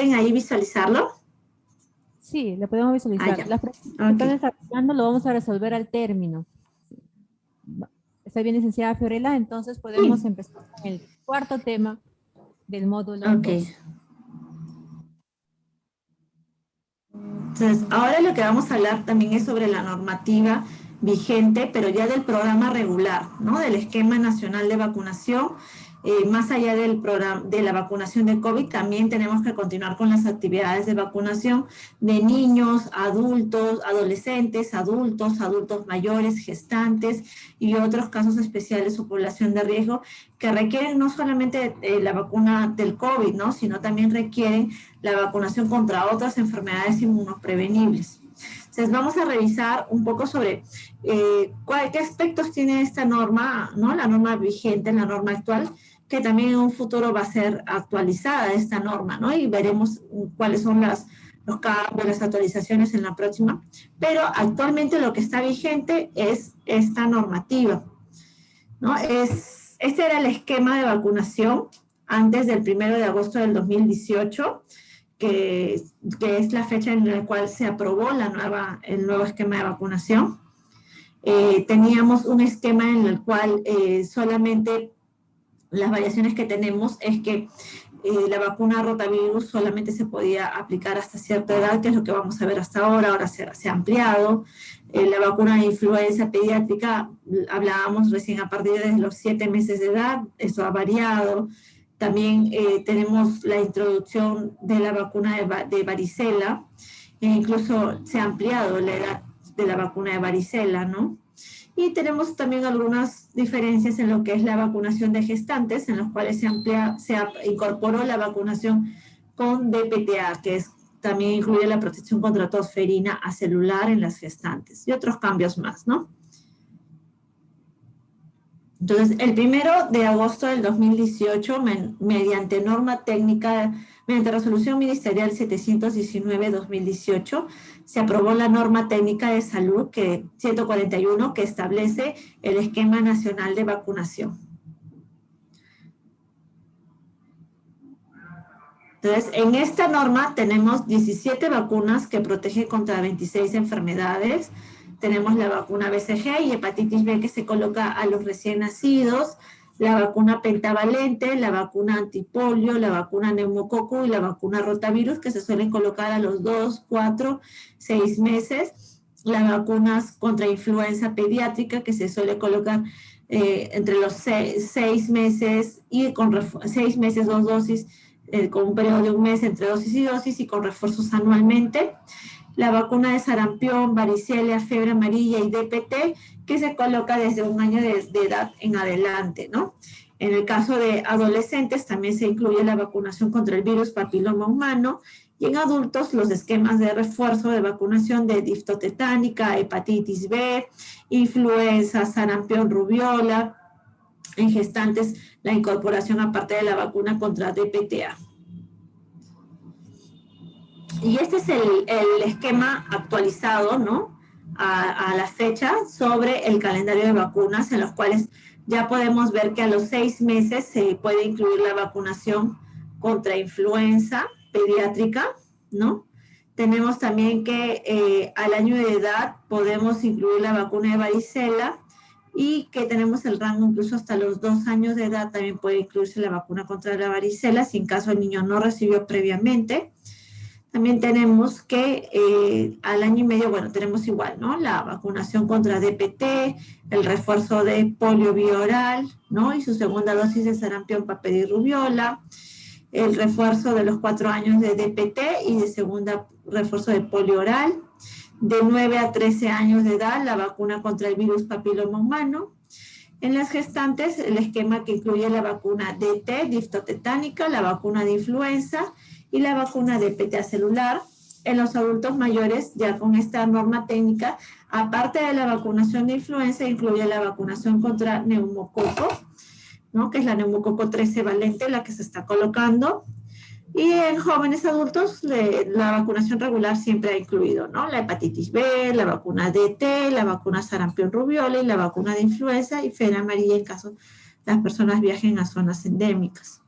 ¿Pueden ahí visualizarlo? Sí, lo podemos visualizar. Ya. Las preguntas que están Ok. desarrollando lo vamos a resolver al término. ¿Está bien, licenciada Fiorella? Entonces podemos Sí. empezar con el cuarto tema del módulo Ok. 2. Entonces, ahora lo que vamos a hablar también es sobre la normativa vigente, pero ya del programa regular, ¿no? Del esquema nacional de vacunación. Más allá del programa de la vacunación de COVID, también tenemos que continuar con las actividades de vacunación de niños, adultos, adolescentes, adultos mayores, gestantes y otros casos especiales o población de riesgo que requieren no solamente la vacuna del COVID, ¿no? Sino también requieren la vacunación contra otras enfermedades inmunoprevenibles. Entonces vamos a revisar un poco sobre qué aspectos tiene esta norma, ¿no? La norma vigente, la norma actual, que también en un futuro va a ser actualizada esta norma, ¿no? Y veremos cuáles son los cambios, las actualizaciones en la próxima. Pero actualmente lo que está vigente es esta normativa, ¿no? Este era el esquema de vacunación antes del 1 de agosto del 2018, que es la fecha en la cual se aprobó el nuevo esquema de vacunación. Teníamos un esquema en el cual solamente las variaciones que tenemos es que la vacuna rotavirus solamente se podía aplicar hasta cierta edad, que es lo que vamos a ver hasta ahora. Ahora se ha ampliado. La vacuna de influenza pediátrica, hablábamos recién a partir de los 7 meses de edad, eso ha variado. También tenemos la introducción de la vacuna de varicela, e incluso se ha ampliado la edad de la vacuna de varicela, ¿no? Y tenemos también algunas diferencias en lo que es la vacunación de gestantes, en los cuales se incorporó la vacunación con DPTA, también incluye la protección contra tos ferina acelular en las gestantes y otros cambios más, ¿no? Entonces, el 1 de agosto del 2018, mediante norma técnica, mediante resolución ministerial 719-2018, se aprobó la norma técnica de salud 141, que establece el esquema nacional de vacunación. Entonces, en esta norma tenemos 17 vacunas que protegen contra 26 enfermedades. Tenemos la vacuna BCG y hepatitis B que se coloca a los recién nacidos, la vacuna pentavalente, la vacuna antipolio, la vacuna neumococo y la vacuna rotavirus que se suelen colocar a los 2, 4, 6 meses, las vacunas contra influenza pediátrica que se suele colocar entre los 6 meses y con 6 meses, 2 dosis, con un periodo de un mes entre dosis y con refuerzos anualmente. La vacuna de sarampión, varicela, fiebre amarilla y DPT, que se coloca desde un año de edad en adelante, ¿no? En el caso de adolescentes también se incluye la vacunación contra el virus papiloma humano y en adultos los esquemas de refuerzo de vacunación de diftotetánica, hepatitis B, influenza, sarampión, rubiola. En gestantes, la incorporación aparte de la vacuna contra DPTA. Y este es el esquema actualizado, ¿no? A la fecha sobre el calendario de vacunas, en los cuales ya podemos ver que a los 6 meses se puede incluir la vacunación contra influenza pediátrica, ¿no? Tenemos también que al año de edad podemos incluir la vacuna de varicela y que tenemos el rango incluso hasta los 2 años de edad también puede incluirse la vacuna contra la varicela si en caso el niño no recibió previamente. También tenemos que al año y medio, bueno, tenemos igual, ¿no? La vacunación contra DPT, el refuerzo de polio bioral, ¿no? Y su segunda dosis de sarampión, papel y rubiola, el refuerzo de los 4 años de DPT y de segunda refuerzo de polio oral. De 9 a 13 años de edad, la vacuna contra el virus papiloma humano. En las gestantes, el esquema que incluye la vacuna DT, diftotetánica, la vacuna de influenza y la vacuna de DPT celular. En los adultos mayores, ya con esta norma técnica, aparte de la vacunación de influenza, incluye la vacunación contra neumococo, ¿no? Que es la neumococo 13 valente, la que se está colocando. Y en jóvenes adultos, la vacunación regular siempre ha incluido, ¿no? La hepatitis B, la vacuna DT, la vacuna sarampión rubiola y la vacuna de influenza y fiebre amarilla en caso las personas viajen a zonas endémicas.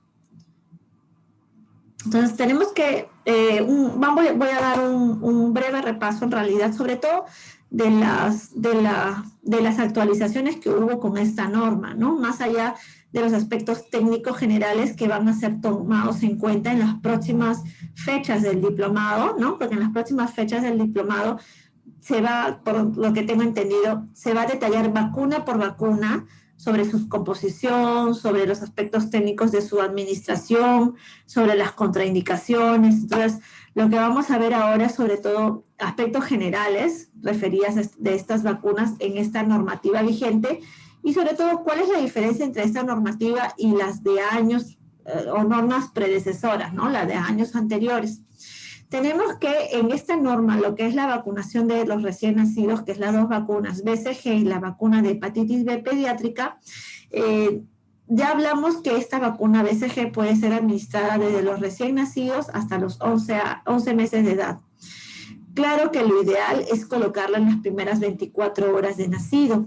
Entonces, tenemos que voy a dar un breve repaso en realidad, sobre todo de las actualizaciones que hubo con esta norma, ¿no? Más allá de los aspectos técnicos generales que van a ser tomados en cuenta en las próximas fechas del diplomado, ¿no? Porque en las próximas fechas del diplomado se va, por lo que tengo entendido, se va a detallar vacuna por vacuna sobre su composición, sobre los aspectos técnicos de su administración, sobre las contraindicaciones. Entonces, lo que vamos a ver ahora es sobre todo aspectos generales referidas de estas vacunas en esta normativa vigente y sobre todo cuál es la diferencia entre esta normativa y las de años o normas predecesoras, ¿no? Las de años anteriores. Tenemos que en esta norma, lo que es la vacunación de los recién nacidos, que es las dos vacunas, BCG y la vacuna de hepatitis B pediátrica, ya hablamos que esta vacuna BCG puede ser administrada desde los recién nacidos hasta los 11 meses de edad. Claro que lo ideal es colocarla en las primeras 24 horas de nacido,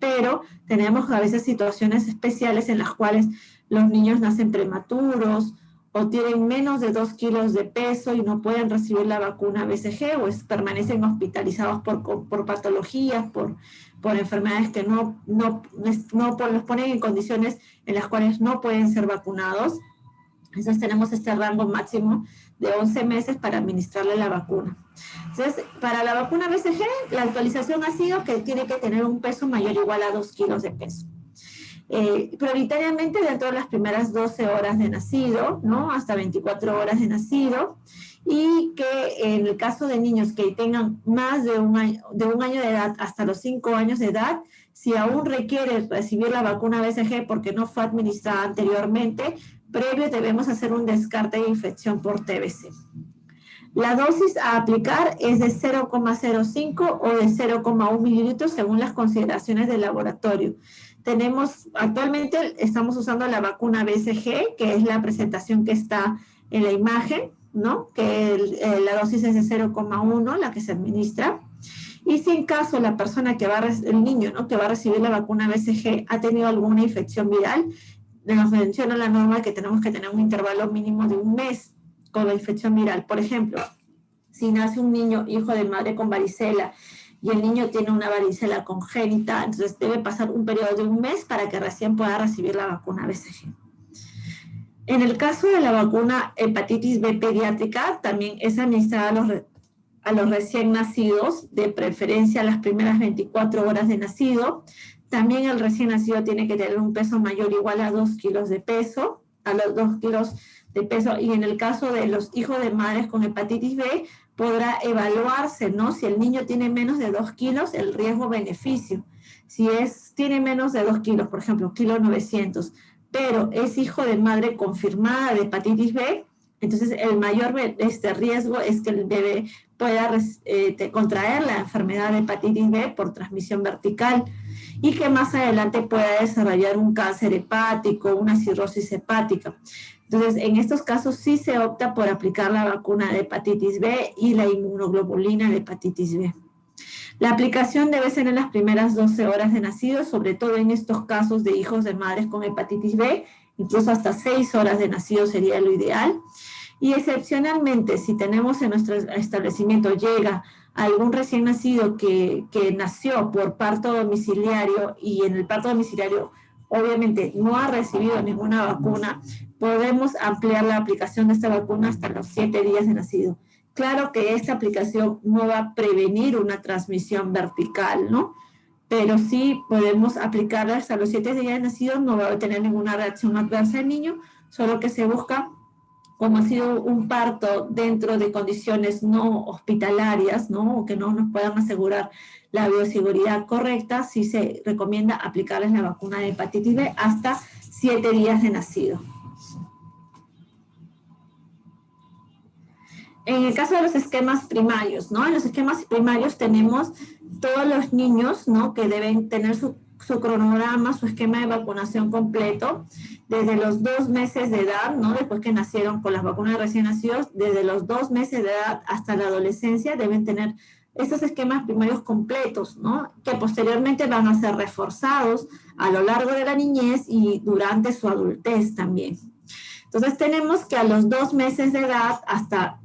pero tenemos a veces situaciones especiales en las cuales los niños nacen prematuros, o tienen menos de 2 kilos de peso y no pueden recibir la vacuna BCG o permanecen hospitalizados por patologías, por enfermedades que los ponen en condiciones en las cuales no pueden ser vacunados. Entonces tenemos este rango máximo de 11 meses para administrarle la vacuna. Entonces, para la vacuna BCG, la actualización ha sido que tiene que tener un peso mayor o igual a 2 kilos de peso. Prioritariamente dentro de las primeras 12 horas de nacido, ¿no? Hasta 24 horas de nacido, y que en el caso de niños que tengan más de un año de edad hasta los 5 años de edad, si aún requiere recibir la vacuna BCG porque no fue administrada anteriormente, previo debemos hacer un descarte de infección por TBC. La dosis a aplicar es de 0,05 o de 0,1 mililitros según las consideraciones del laboratorio. Actualmente estamos usando la vacuna BCG, que es la presentación que está en la imagen, ¿no? Que la dosis es de 0,1, la que se administra. Y si en caso la persona el niño, ¿no? que va a recibir la vacuna BCG ha tenido alguna infección viral, nos menciona la norma que tenemos que tener un intervalo mínimo de un mes con la infección viral. Por ejemplo, si nace un niño hijo de madre con varicela y el niño tiene una varicela congénita, entonces debe pasar un periodo de un mes para que recién pueda recibir la vacuna BCG. En el caso de la vacuna hepatitis B pediátrica, también es administrada a los recién nacidos, de preferencia a las primeras 24 horas de nacido. También el recién nacido tiene que tener un peso mayor o igual a 2 kilos de peso, y en el caso de los hijos de madres con hepatitis B, podrá evaluarse, ¿no? Si el niño tiene menos de 2 kilos, el riesgo-beneficio. Si tiene menos de 2 kilos, por ejemplo, 1,9 kilos, pero es hijo de madre confirmada de hepatitis B, entonces el mayor riesgo es que el bebé pueda contraer la enfermedad de hepatitis B por transmisión vertical y que más adelante pueda desarrollar un cáncer hepático, una cirrosis hepática. Entonces, en estos casos sí se opta por aplicar la vacuna de hepatitis B y la inmunoglobulina de hepatitis B. La aplicación debe ser en las primeras 12 horas de nacido, sobre todo en estos casos de hijos de madres con hepatitis B, incluso hasta 6 horas de nacido sería lo ideal. Y excepcionalmente, si tenemos en nuestro establecimiento, llega algún recién nacido que nació por parto domiciliario y en el parto domiciliario obviamente no ha recibido ninguna vacuna, podemos ampliar la aplicación de esta vacuna hasta los 7 días de nacido. Claro que esta aplicación no va a prevenir una transmisión vertical, ¿no? Pero sí podemos aplicarla hasta los 7 días de nacido, no va a tener ninguna reacción adversa al niño, solo que se busca, como ha sido un parto dentro de condiciones no hospitalarias, ¿no? O que no nos puedan asegurar la bioseguridad correcta, sí se recomienda aplicarles la vacuna de hepatitis B hasta 7 días de nacido. En el caso de los esquemas primarios, ¿no? En los esquemas primarios tenemos todos los niños, ¿no? Que deben tener su cronograma, su esquema de vacunación completo, desde los 2 meses de edad, ¿no? Después que nacieron con las vacunas de recién nacidos, desde los 2 meses de edad hasta la adolescencia, deben tener estos esquemas primarios completos, ¿no? Que posteriormente van a ser reforzados a lo largo de la niñez y durante su adultez también. Entonces tenemos que a los 2 meses de edad hasta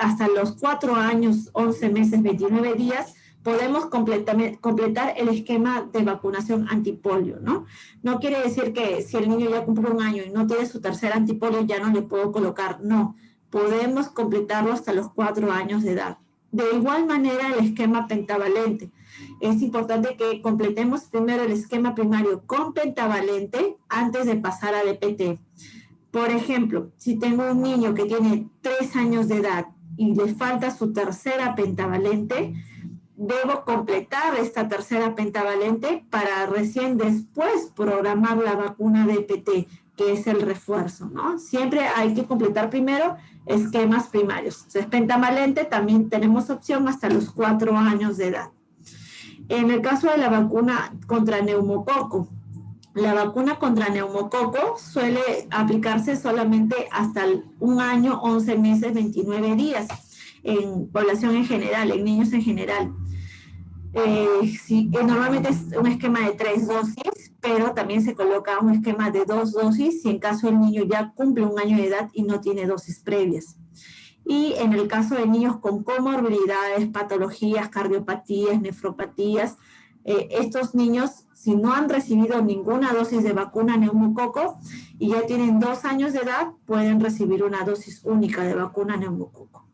hasta los 4 años, 11 meses, 29 días, podemos completar el esquema de vacunación antipolio, ¿no? No quiere decir que si el niño ya cumple un año y no tiene su tercer antipolio, ya no le puedo colocar, no. Podemos completarlo hasta los 4 años de edad. De igual manera, el esquema pentavalente. Es importante que completemos primero el esquema primario con pentavalente antes de pasar a DPT. Por ejemplo, si tengo un niño que tiene 3 años de edad y le falta su tercera pentavalente, debo completar esta tercera pentavalente para recién después programar la vacuna DPT, que es el refuerzo, ¿no? Siempre hay que completar primero esquemas primarios. Entonces, pentavalente también tenemos opción hasta los 4 años de edad. En el caso de la vacuna contra neumococo, la vacuna contra neumococo suele aplicarse solamente hasta 1 año, 11 meses, 29 días en población en general, en niños en general. Normalmente es un esquema de 3 dosis, pero también se coloca un esquema de 2 dosis si en caso el niño ya cumple 1 año de edad y no tiene dosis previas. Y en el caso de niños con comorbilidades, patologías, cardiopatías, nefropatías, estos niños, si no han recibido ninguna dosis de vacuna neumococo y ya tienen 2 años de edad, pueden recibir una dosis única de vacuna neumococo.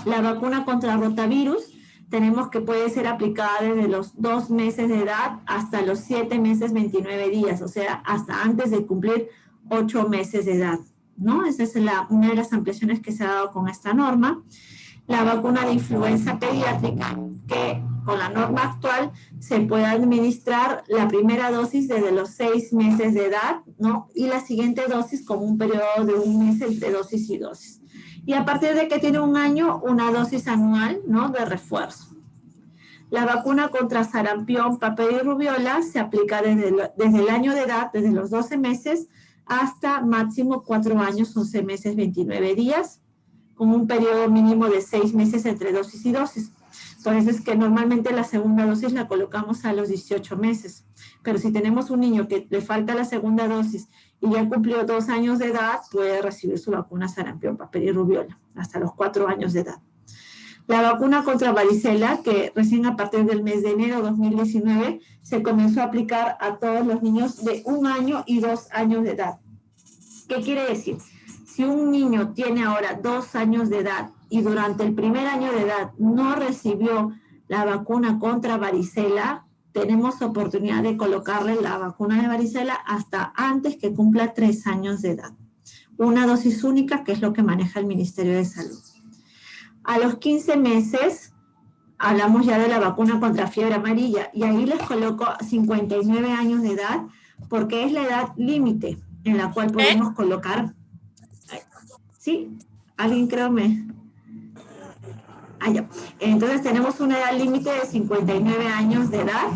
La vacuna contra rotavirus tenemos que puede ser aplicada desde los 2 meses de edad hasta los 7 meses, 29 días, o sea, hasta antes de cumplir 8 meses de edad, ¿no? Esa es una de las ampliaciones que se ha dado con esta norma. La vacuna de influenza pediátrica, que con la norma actual se puede administrar la primera dosis desde los 6 meses de edad, ¿no? Y la siguiente dosis con un periodo de 1 mes entre dosis y dosis. Y a partir de que tiene 1 año, una dosis anual, ¿no?, de refuerzo. La vacuna contra sarampión, papel y rubiola se aplica desde el año de edad, desde los 12 meses, hasta máximo 4 años, 11 meses, 29 días, con un periodo mínimo de 6 meses entre dosis y dosis. Por eso es que normalmente la segunda dosis la colocamos a los 18 meses. Pero si tenemos un niño que le falta la segunda dosis y ya cumplió 2 años de edad, puede recibir su vacuna sarampión, papel y rubiola, hasta los 4 años de edad. La vacuna contra varicela, que recién a partir del mes de enero de 2019 se comenzó a aplicar a todos los niños de 1 año y 2 años de edad. ¿Qué quiere decir? Si un niño tiene ahora 2 años de edad y durante el primer año de edad no recibió la vacuna contra varicela, tenemos oportunidad de colocarle la vacuna de varicela hasta antes que cumpla 3 años de edad. Una dosis única, que es lo que maneja el Ministerio de Salud. A los 15 meses hablamos ya de la vacuna contra fiebre amarilla y ahí les coloco 59 años de edad porque es la edad límite en la cual podemos colocar. ¿Sí? ¿Alguien creo me? Ya. Entonces tenemos una edad límite de 59 años de edad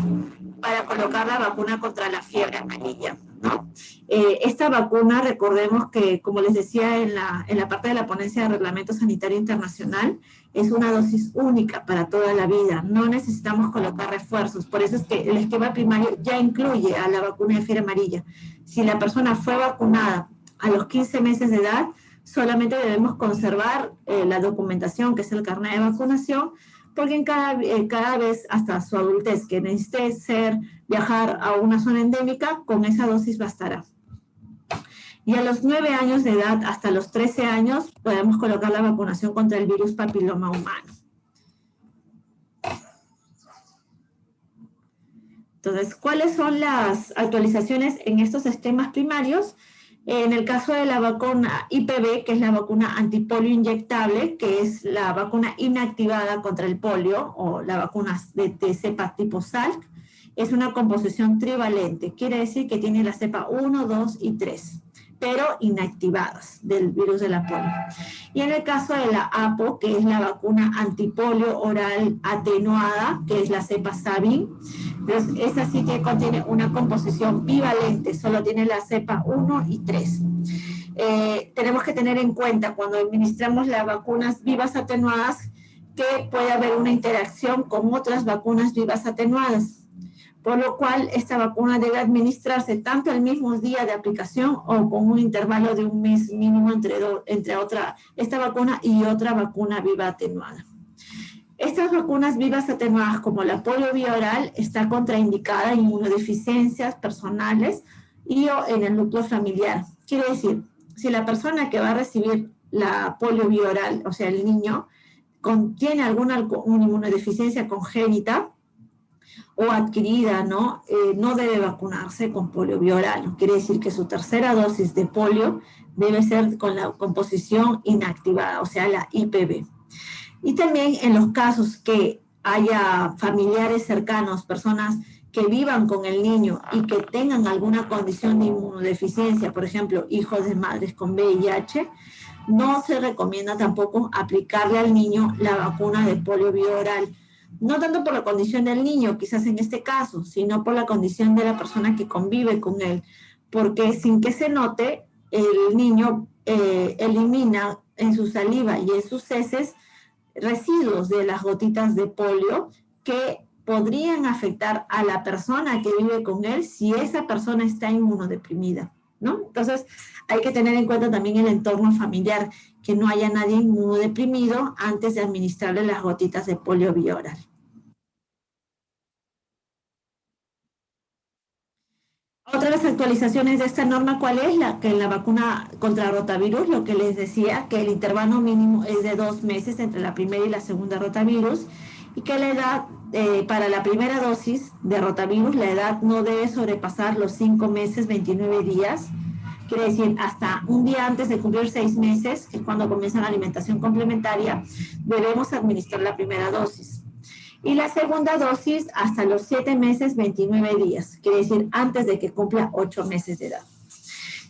para colocar la vacuna contra la fiebre amarilla, ¿no? Esta vacuna, recordemos que, como les decía en la parte de la ponencia de Reglamento Sanitario Internacional, es una dosis única para toda la vida. No necesitamos colocar refuerzos. Por eso es que el esquema primario ya incluye a la vacuna de fiebre amarilla. Si la persona fue vacunada a los 15 meses de edad, solamente debemos conservar la documentación, que es el carnet de vacunación, porque en cada vez hasta su adultez que necesite viajar a una zona endémica, con esa dosis bastará. Y a los 9 años de edad hasta los 13 años podemos colocar la vacunación contra el virus papiloma humano. Entonces, ¿cuáles son las actualizaciones en estos esquemas primarios? En el caso de la vacuna IPV, que es la vacuna antipolio inyectable, que es la vacuna inactivada contra el polio, o la vacuna de cepa tipo Salk, es una composición trivalente. Quiere decir que tiene la cepa 1, 2 y 3, pero inactivadas del virus de la polio. Y en el caso de la APO, que es la vacuna antipolio oral atenuada, que es la cepa Sabin, pues esa sí que contiene una composición bivalente, solo tiene la cepa 1 y 3. Tenemos que tener en cuenta cuando administramos las vacunas vivas atenuadas que puede haber una interacción con otras vacunas vivas atenuadas. por lo cual esta vacuna debe administrarse tanto el mismo día de aplicación o con un intervalo de un mes mínimo entre esta vacuna y otra vacuna viva atenuada. Estas vacunas vivas atenuadas como la polio vía oral está contraindicada en inmunodeficiencias personales y o en el núcleo familiar. Quiere decir, si la persona que va a recibir la polio vía oral, o sea, el niño, tiene alguna inmunodeficiencia congénita o adquirida, ¿no? No debe vacunarse con polio vía oral. Quiere decir que su tercera dosis de polio debe ser con la composición inactivada, o sea, la IPV. Y también en los casos que haya familiares cercanos, personas que vivan con el niño y que tengan alguna condición de inmunodeficiencia, por ejemplo, hijos de madres con VIH, no se recomienda tampoco aplicarle al niño la vacuna de polio vía oral. No tanto por la condición del niño, quizás en este caso, sino por la condición de la persona que convive con él, porque sin que se note, el niño elimina en su saliva y en sus heces residuos de las gotitas de polio que podrían afectar a la persona que vive con él si esa persona está inmunodeprimida, ¿no? Entonces, hay que tener en cuenta también el entorno familiar, que no haya nadie inmunodeprimido antes de administrarle las gotitas de polio vía oral. Otra de las actualizaciones de esta norma, ¿cuál es? Que en la vacuna contra rotavirus, lo que les decía, que el intervalo mínimo es de 2 meses entre la primera y la segunda rotavirus, y que la edad para la primera dosis de rotavirus, la edad no debe sobrepasar los 5 meses, 29 días, quiere decir, hasta un día antes de cumplir 6 meses, que es cuando comienza la alimentación complementaria, debemos administrar la primera dosis. Y la segunda dosis hasta los 7 meses, 29 días, quiere decir antes de que cumpla 8 meses de edad.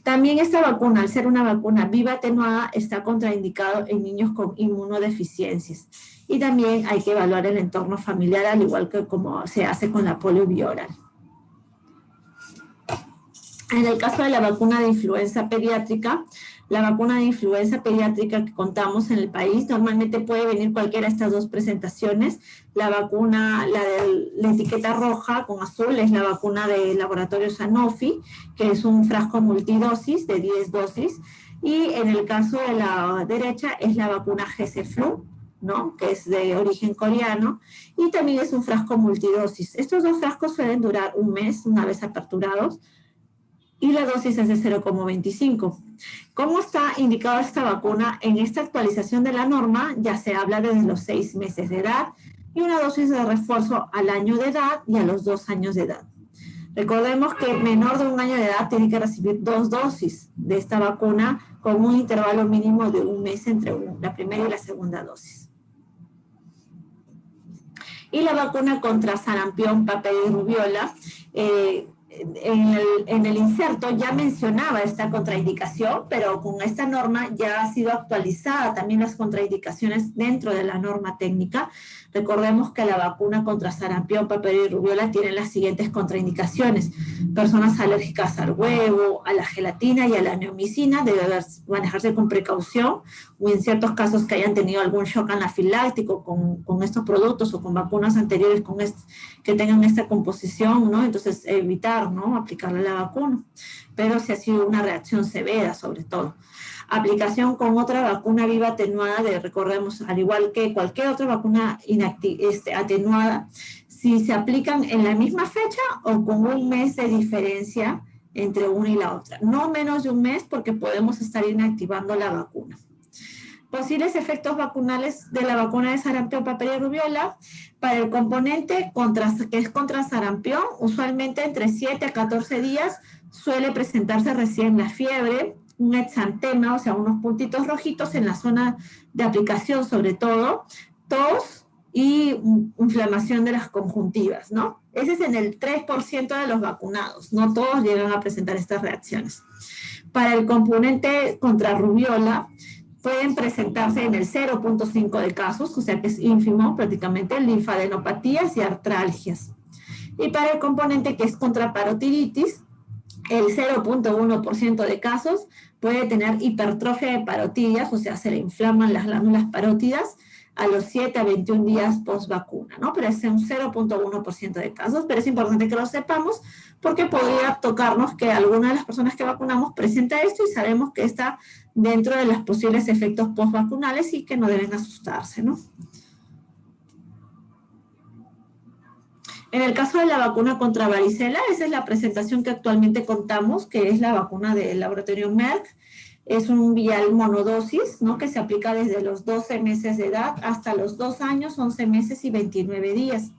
También esta vacuna, al ser una vacuna viva atenuada, está contraindicado en niños con inmunodeficiencias. Y también hay que evaluar el entorno familiar, al igual que como se hace con la polio vía oral. En el caso de la vacuna de influenza pediátrica, la vacuna de influenza pediátrica que contamos en el país, normalmente puede venir cualquiera de estas dos presentaciones. La vacuna, la de la etiqueta roja con azul, es la vacuna del laboratorio Sanofi, que es un frasco multidosis de 10 dosis. Y en el caso de la derecha es la vacuna GC-Flu, ¿no? Que es de origen coreano, y también es un frasco multidosis. Estos dos frascos suelen durar un mes una vez aperturados, y la dosis es de 0,25. ¿Cómo está indicada esta vacuna? En esta actualización de la norma ya se habla desde los 6 meses de edad y una dosis de refuerzo al año de edad y a los 2 años de edad. Recordemos que menor de 1 año de edad tiene que recibir 2 dosis de esta vacuna con un intervalo mínimo de un mes entre la primera y la segunda dosis. Y la vacuna contra sarampión, papera y rubiola, en el inserto ya mencionaba esta contraindicación, pero con esta norma ya ha sido actualizada también las contraindicaciones dentro de la norma técnica. Recordemos que la vacuna contra sarampión, papera y rubiola tiene las siguientes contraindicaciones: personas alérgicas al huevo, a la gelatina y a la neomicina, debe manejarse con precaución, o en ciertos casos que hayan tenido algún shock anafiláctico con estos productos o con vacunas anteriores que tengan esta composición, ¿no? Entonces evitar, ¿no?, aplicarle la vacuna, pero si ha sido una reacción severa sobre todo. Aplicación con otra vacuna viva atenuada, recordemos, al igual que cualquier otra vacuna atenuada, si se aplican en la misma fecha o con un mes de diferencia entre una y la otra. No menos de un mes, porque podemos estar inactivando la vacuna. Posibles efectos vacunales de la vacuna de sarampión, papera y rubiola. Para el componente que es contra sarampión, usualmente entre 7 a 14 días suele presentarse recién la fiebre, un exantema, o sea, unos puntitos rojitos en la zona de aplicación sobre todo, tos y inflamación de las conjuntivas, ¿no? Ese es en el 3% de los vacunados, no todos llegan a presentar estas reacciones. Para el componente contra rubiola, pueden presentarse en el 0.5 de casos, o sea que es ínfimo prácticamente, linfadenopatías y artralgias. Y para el componente que es contra parotiditis, el 0.1% de casos puede tener hipertrofia de parotidias, o sea, se le inflaman las glándulas parótidas, a los 7 a 21 días post vacuna, ¿no? Pero es un 0.1% de casos, pero es importante que lo sepamos porque podría tocarnos que alguna de las personas que vacunamos presenta esto y sabemos que está dentro de los posibles efectos post vacunales y que no deben asustarse, ¿no? En el caso de la vacuna contra varicela, esa es la presentación que actualmente contamos, que es la vacuna del laboratorio Merck. Es un vial monodosis, ¿no? Que se aplica desde los 12 meses de edad hasta los 2 años, 11 meses y 29 días.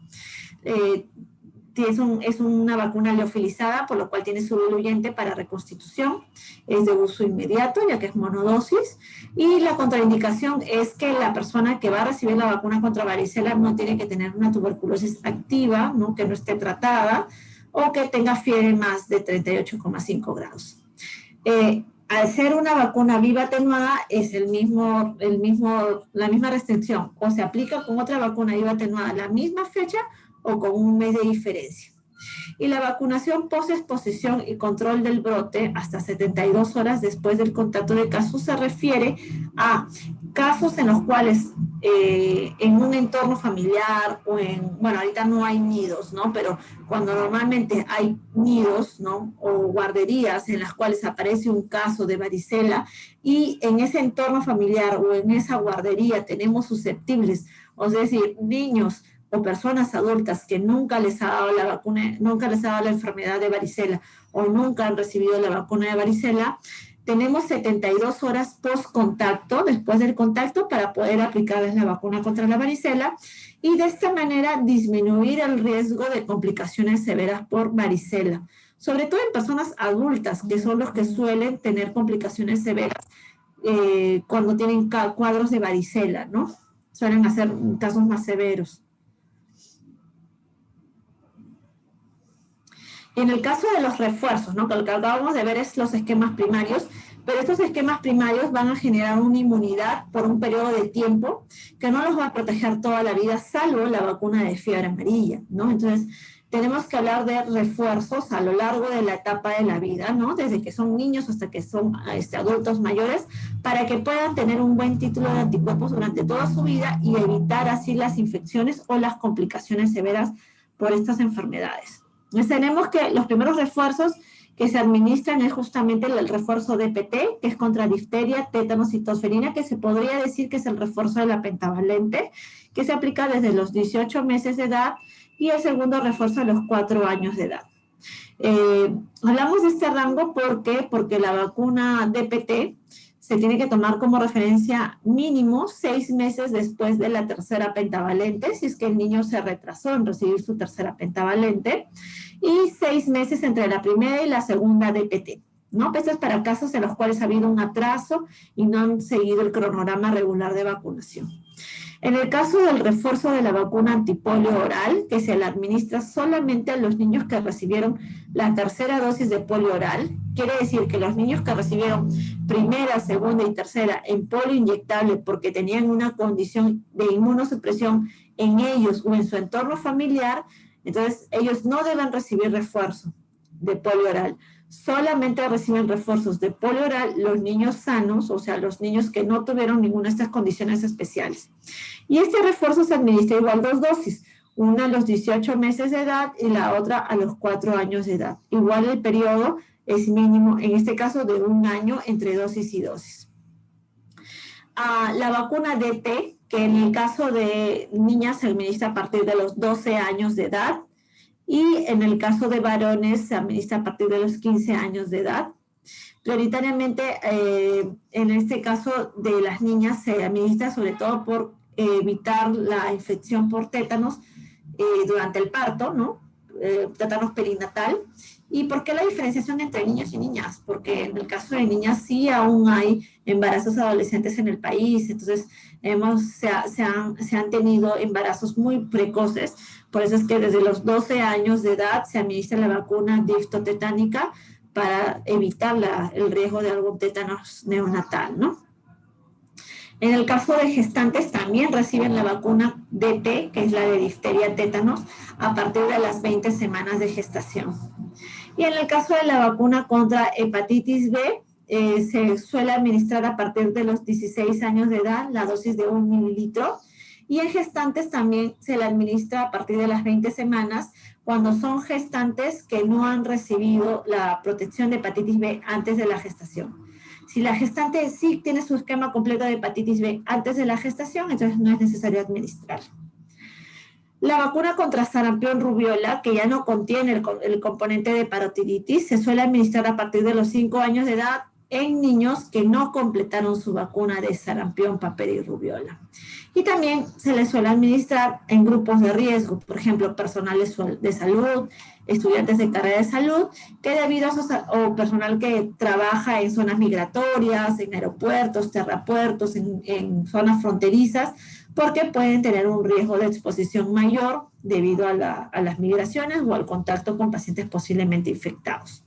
Es una vacuna liofilizada, por lo cual tiene su diluyente para reconstitución. Es de uso inmediato, ya que es monodosis. Y la contraindicación es que la persona que va a recibir la vacuna contra varicela no tiene que tener una tuberculosis activa, ¿no? Que no esté tratada, o que tenga fiebre más de 38,5 grados. Al ser una vacuna viva atenuada, es la misma restricción. O se aplica con otra vacuna viva atenuada la misma fecha o con un mes de diferencia. Y la vacunación post-exposición y control del brote hasta 72 horas después del contacto de casos se refiere a casos en los cuales en un entorno familiar o bueno, ahorita no hay nidos, ¿no? Pero cuando normalmente hay nidos, ¿no? O guarderías en las cuales aparece un caso de varicela y en ese entorno familiar o en esa guardería tenemos susceptibles, es decir, niños o personas adultas que nunca les ha dado la vacuna, nunca les ha dado la enfermedad de varicela o nunca han recibido la vacuna de varicela, tenemos 72 horas post-contacto, después del contacto, para poder aplicarles la vacuna contra la varicela y de esta manera disminuir el riesgo de complicaciones severas por varicela, sobre todo en personas adultas, que son los que suelen tener complicaciones severas cuando tienen cuadros de varicela, ¿no? Suelen hacer casos más severos. En el caso de los refuerzos, ¿no? Que lo que acabamos de ver es los esquemas primarios, pero estos esquemas primarios van a generar una inmunidad por un periodo de tiempo que no los va a proteger toda la vida, salvo la vacuna de fiebre amarilla, ¿no? Entonces, tenemos que hablar de refuerzos a lo largo de la etapa de la vida, ¿no? Desde que son niños hasta que son adultos mayores, para que puedan tener un buen título de anticuerpos durante toda su vida y evitar así las infecciones o las complicaciones severas por estas enfermedades. Entonces tenemos que los primeros refuerzos que se administran es justamente el refuerzo DPT, que es contra difteria, tétanos y tosferina, que se podría decir que es el refuerzo de la pentavalente, que se aplica desde los 18 meses de edad, y el segundo refuerzo a los 4 años de edad. Hablamos de este rango porque la vacuna DPT se tiene que tomar como referencia mínimo 6 meses después de la tercera pentavalente, si es que el niño se retrasó en recibir su tercera pentavalente, y 6 meses entre la primera y la segunda DPT, ¿no? Esto es para casos en los cuales ha habido un atraso y no han seguido el cronograma regular de vacunación. En el caso del refuerzo de la vacuna antipolio oral, que se la administra solamente a los niños que recibieron la tercera dosis de polio oral, quiere decir que los niños que recibieron primera, segunda y tercera en polio inyectable porque tenían una condición de inmunosupresión en ellos o en su entorno familiar, entonces ellos no deben recibir refuerzo de polio oral. Solamente reciben refuerzos de polio oral los niños sanos, o sea, los niños que no tuvieron ninguna de estas condiciones especiales. Y este refuerzo se administra igual 2 dosis, una a los 18 meses de edad y la otra a los 4 años de edad. Igual el periodo es mínimo, en este caso de 1 año entre dosis y dosis. La vacuna DT, que en el caso de niñas se administra a partir de los 12 años de edad, y en el caso de varones se administra a partir de los 15 años de edad. Prioritariamente, en este caso de las niñas, se administra sobre todo por evitar la infección por tétanos durante el parto, ¿no? Tétanos perinatal. ¿Y por qué la diferenciación entre niños y niñas? Porque en el caso de niñas sí aún hay embarazos adolescentes en el país, entonces se han tenido embarazos muy precoces, por eso es que desde los 12 años de edad se administra la vacuna diftotetánica para evitar el riesgo de algún tétanos neonatal, ¿no? En el caso de gestantes también reciben la vacuna DT, que es la de difteria tétanos, a partir de las 20 semanas de gestación. Y en el caso de la vacuna contra hepatitis B, se suele administrar a partir de los 16 años de edad la dosis de 1 mililitro. Y en gestantes también se le administra a partir de las 20 semanas, cuando son gestantes que no han recibido la protección de hepatitis B antes de la gestación. Si la gestante sí tiene su esquema completo de hepatitis B antes de la gestación, entonces no es necesario administrar. La vacuna contra sarampión rubiola, que ya no contiene el componente de parotiditis, se suele administrar a partir de los 5 años de edad en niños que no completaron su vacuna de sarampión, papera y rubiola. Y también se les suele administrar en grupos de riesgo, por ejemplo, personal de salud, estudiantes de carrera de salud, que debido a o personal que trabaja en zonas migratorias, en aeropuertos, terrapuertos, en zonas fronterizas, porque pueden tener un riesgo de exposición mayor debido a las migraciones o al contacto con pacientes posiblemente infectados.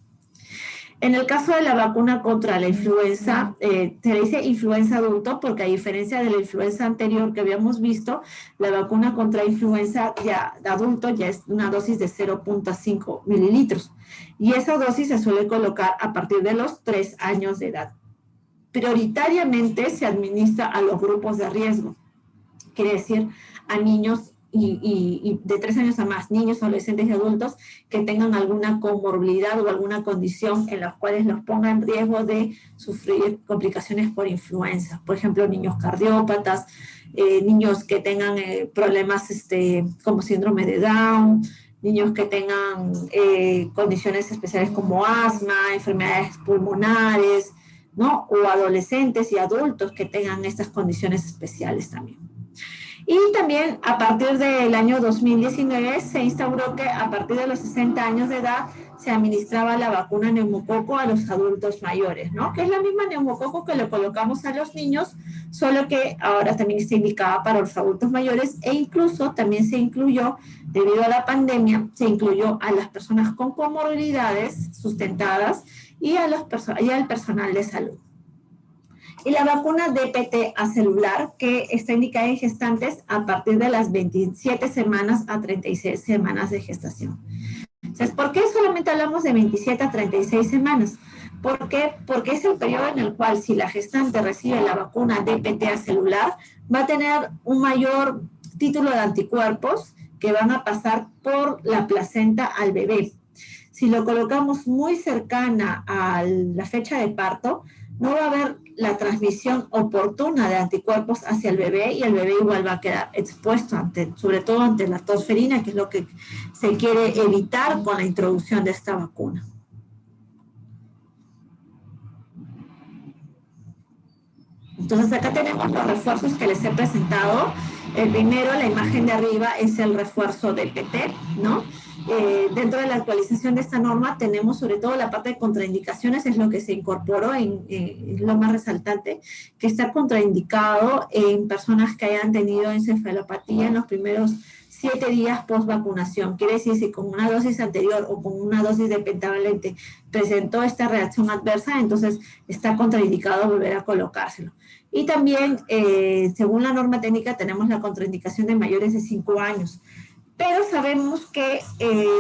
En el caso de la vacuna contra la influenza, se le dice influenza adulto porque a diferencia de la influenza anterior que habíamos visto, la vacuna contra influenza ya de adulto ya es una dosis de 0.5 mililitros. Y esa dosis se suele colocar a partir de los 3 años de edad. Prioritariamente se administra a los grupos de riesgo, quiere decir a niños y de 3 años a más, niños, adolescentes y adultos que tengan alguna comorbilidad o alguna condición en las cuales los ponga en riesgo de sufrir complicaciones por influenza. Por ejemplo, niños cardiópatas, niños que tengan problemas como síndrome de Down, niños que tengan condiciones especiales como asma, enfermedades pulmonares, ¿no? O adolescentes y adultos que tengan estas condiciones especiales también. Y también a partir del año 2019 se instauró que a partir de los 60 años de edad se administraba la vacuna neumococo a los adultos mayores, ¿no? Que es la misma neumococo que le colocamos a los niños, solo que ahora también está indicada para los adultos mayores e incluso también se incluyó, debido a la pandemia, se incluyó a las personas con comorbilidades sustentadas y al personal de salud. Y la vacuna DPT acelular, que está indicada en gestantes a partir de las 27 semanas a 36 semanas de gestación. Entonces, ¿por qué solamente hablamos de 27 a 36 semanas? ¿Por qué? Porque es el periodo en el cual si la gestante recibe la vacuna DPT acelular, va a tener un mayor título de anticuerpos que van a pasar por la placenta al bebé. Si lo colocamos muy cercana a la fecha de parto, no va a haber la transmisión oportuna de anticuerpos hacia el bebé y el bebé igual va a quedar expuesto sobre todo ante la tosferina, que es lo que se quiere evitar con la introducción de esta vacuna. Entonces acá tenemos los refuerzos que les he presentado. El primero, la imagen de arriba, es el refuerzo de PT, ¿no? Dentro de la actualización de esta norma tenemos sobre todo la parte de contraindicaciones, es lo que se incorporó, es lo más resaltante, que está contraindicado en personas que hayan tenido encefalopatía en los primeros 7 días post vacunación. Quiere decir, si con una dosis anterior o con una dosis de pentavalente presentó esta reacción adversa, entonces está contraindicado volver a colocárselo. Y también, según la norma técnica, tenemos la contraindicación de mayores de 5 años. Pero sabemos que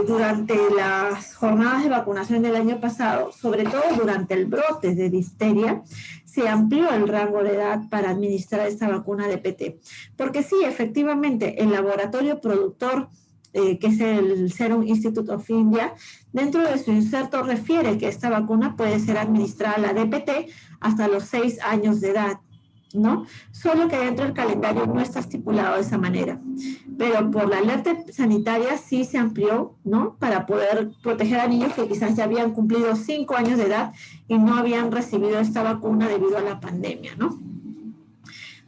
durante las jornadas de vacunación del año pasado, sobre todo durante el brote de difteria, se amplió el rango de edad para administrar esta vacuna de PT. Porque sí, efectivamente, el laboratorio productor, que es el Serum Institute of India, dentro de su inserto refiere que esta vacuna puede ser administrada, la DPT, hasta los 6 años de edad, ¿no? Solo que dentro del calendario no está estipulado de esa manera. Pero por la alerta sanitaria sí se amplió, ¿no? Para poder proteger a niños que quizás ya habían cumplido 5 años de edad y no habían recibido esta vacuna debido a la pandemia, ¿no?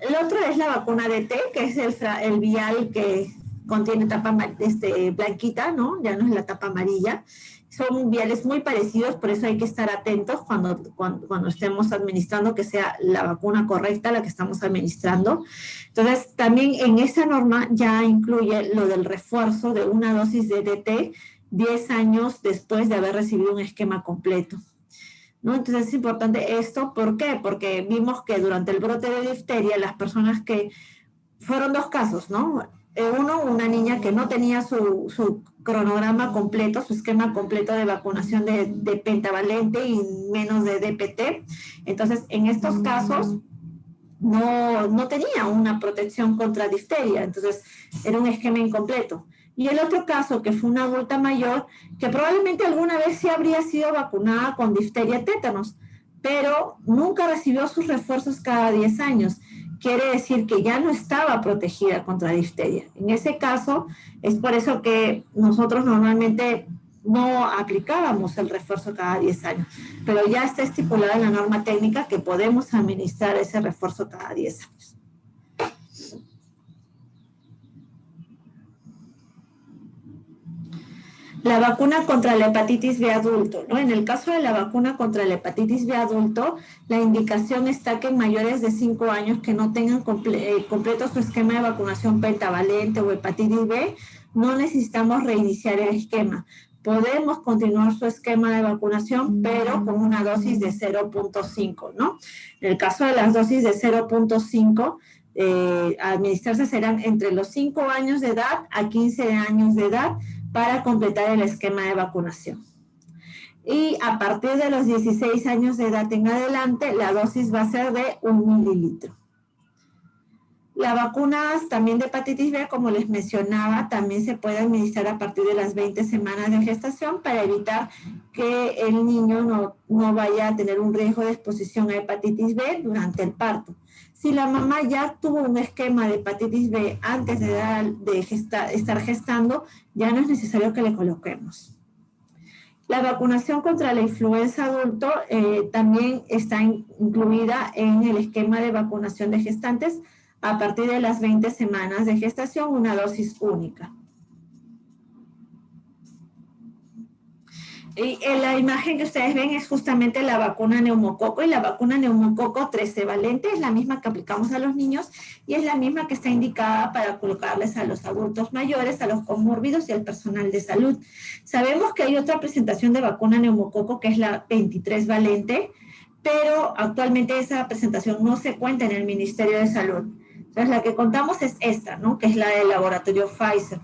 El otro es la vacuna DT, que es el vial que contiene tapa blanquita, ¿no? Ya no es la tapa amarilla. Son viales muy parecidos, por eso hay que estar atentos cuando estemos administrando, que sea la vacuna correcta la que estamos administrando. Entonces, también en esa norma ya incluye lo del refuerzo de una dosis de DT 10 años después de haber recibido un esquema completo, ¿no? Entonces es importante esto, ¿por qué? Porque vimos que durante el brote de difteria, las personas que fueron 2 casos, ¿no? Uno, una niña que no tenía su cronograma completo, su esquema completo de vacunación de pentavalente y menos de DPT. Entonces, en estos casos, no tenía una protección contra difteria, entonces era un esquema incompleto. Y el otro caso, que fue una adulta mayor, que probablemente alguna vez sí habría sido vacunada con difteria tétanos, pero nunca recibió sus refuerzos cada 10 años. Quiere decir que ya no estaba protegida contra difteria. En ese caso, es por eso que nosotros normalmente no aplicábamos el refuerzo cada 10 años, pero ya está estipulado en la norma técnica que podemos administrar ese refuerzo cada 10 años. La vacuna contra la hepatitis B adulto, ¿no? En el caso de la vacuna contra la hepatitis B adulto, la indicación está que en mayores de 5 años que no tengan completo su esquema de vacunación pentavalente o hepatitis B, no necesitamos reiniciar el esquema. Podemos continuar su esquema de vacunación, pero con una dosis de 0.5, ¿no? En el caso de las dosis de 0.5, administrarse serán entre los 5 años de edad a 15 años de edad, para completar el esquema de vacunación. Y a partir de los 16 años de edad en adelante, la dosis va a ser de 1 mililitro. Las vacunas también de hepatitis B, como les mencionaba, también se puede administrar a partir de las 20 semanas de gestación para evitar que el niño no vaya a tener un riesgo de exposición a hepatitis B durante el parto. Si la mamá ya tuvo un esquema de hepatitis B antes de estar gestando, ya no es necesario que le coloquemos. La vacunación contra la influenza adulto también está incluida en el esquema de vacunación de gestantes a partir de las 20 semanas de gestación, una dosis única. Y en la imagen que ustedes ven es justamente la vacuna neumococo, y la vacuna neumococo 13 valente es la misma que aplicamos a los niños y es la misma que está indicada para colocarles a los adultos mayores, a los comórbidos y al personal de salud. Sabemos que hay otra presentación de vacuna neumococo que es la 23 valente, pero actualmente esa presentación no se cuenta en el Ministerio de Salud. Entonces la que contamos es esta, ¿no? Que es la del laboratorio Pfizer.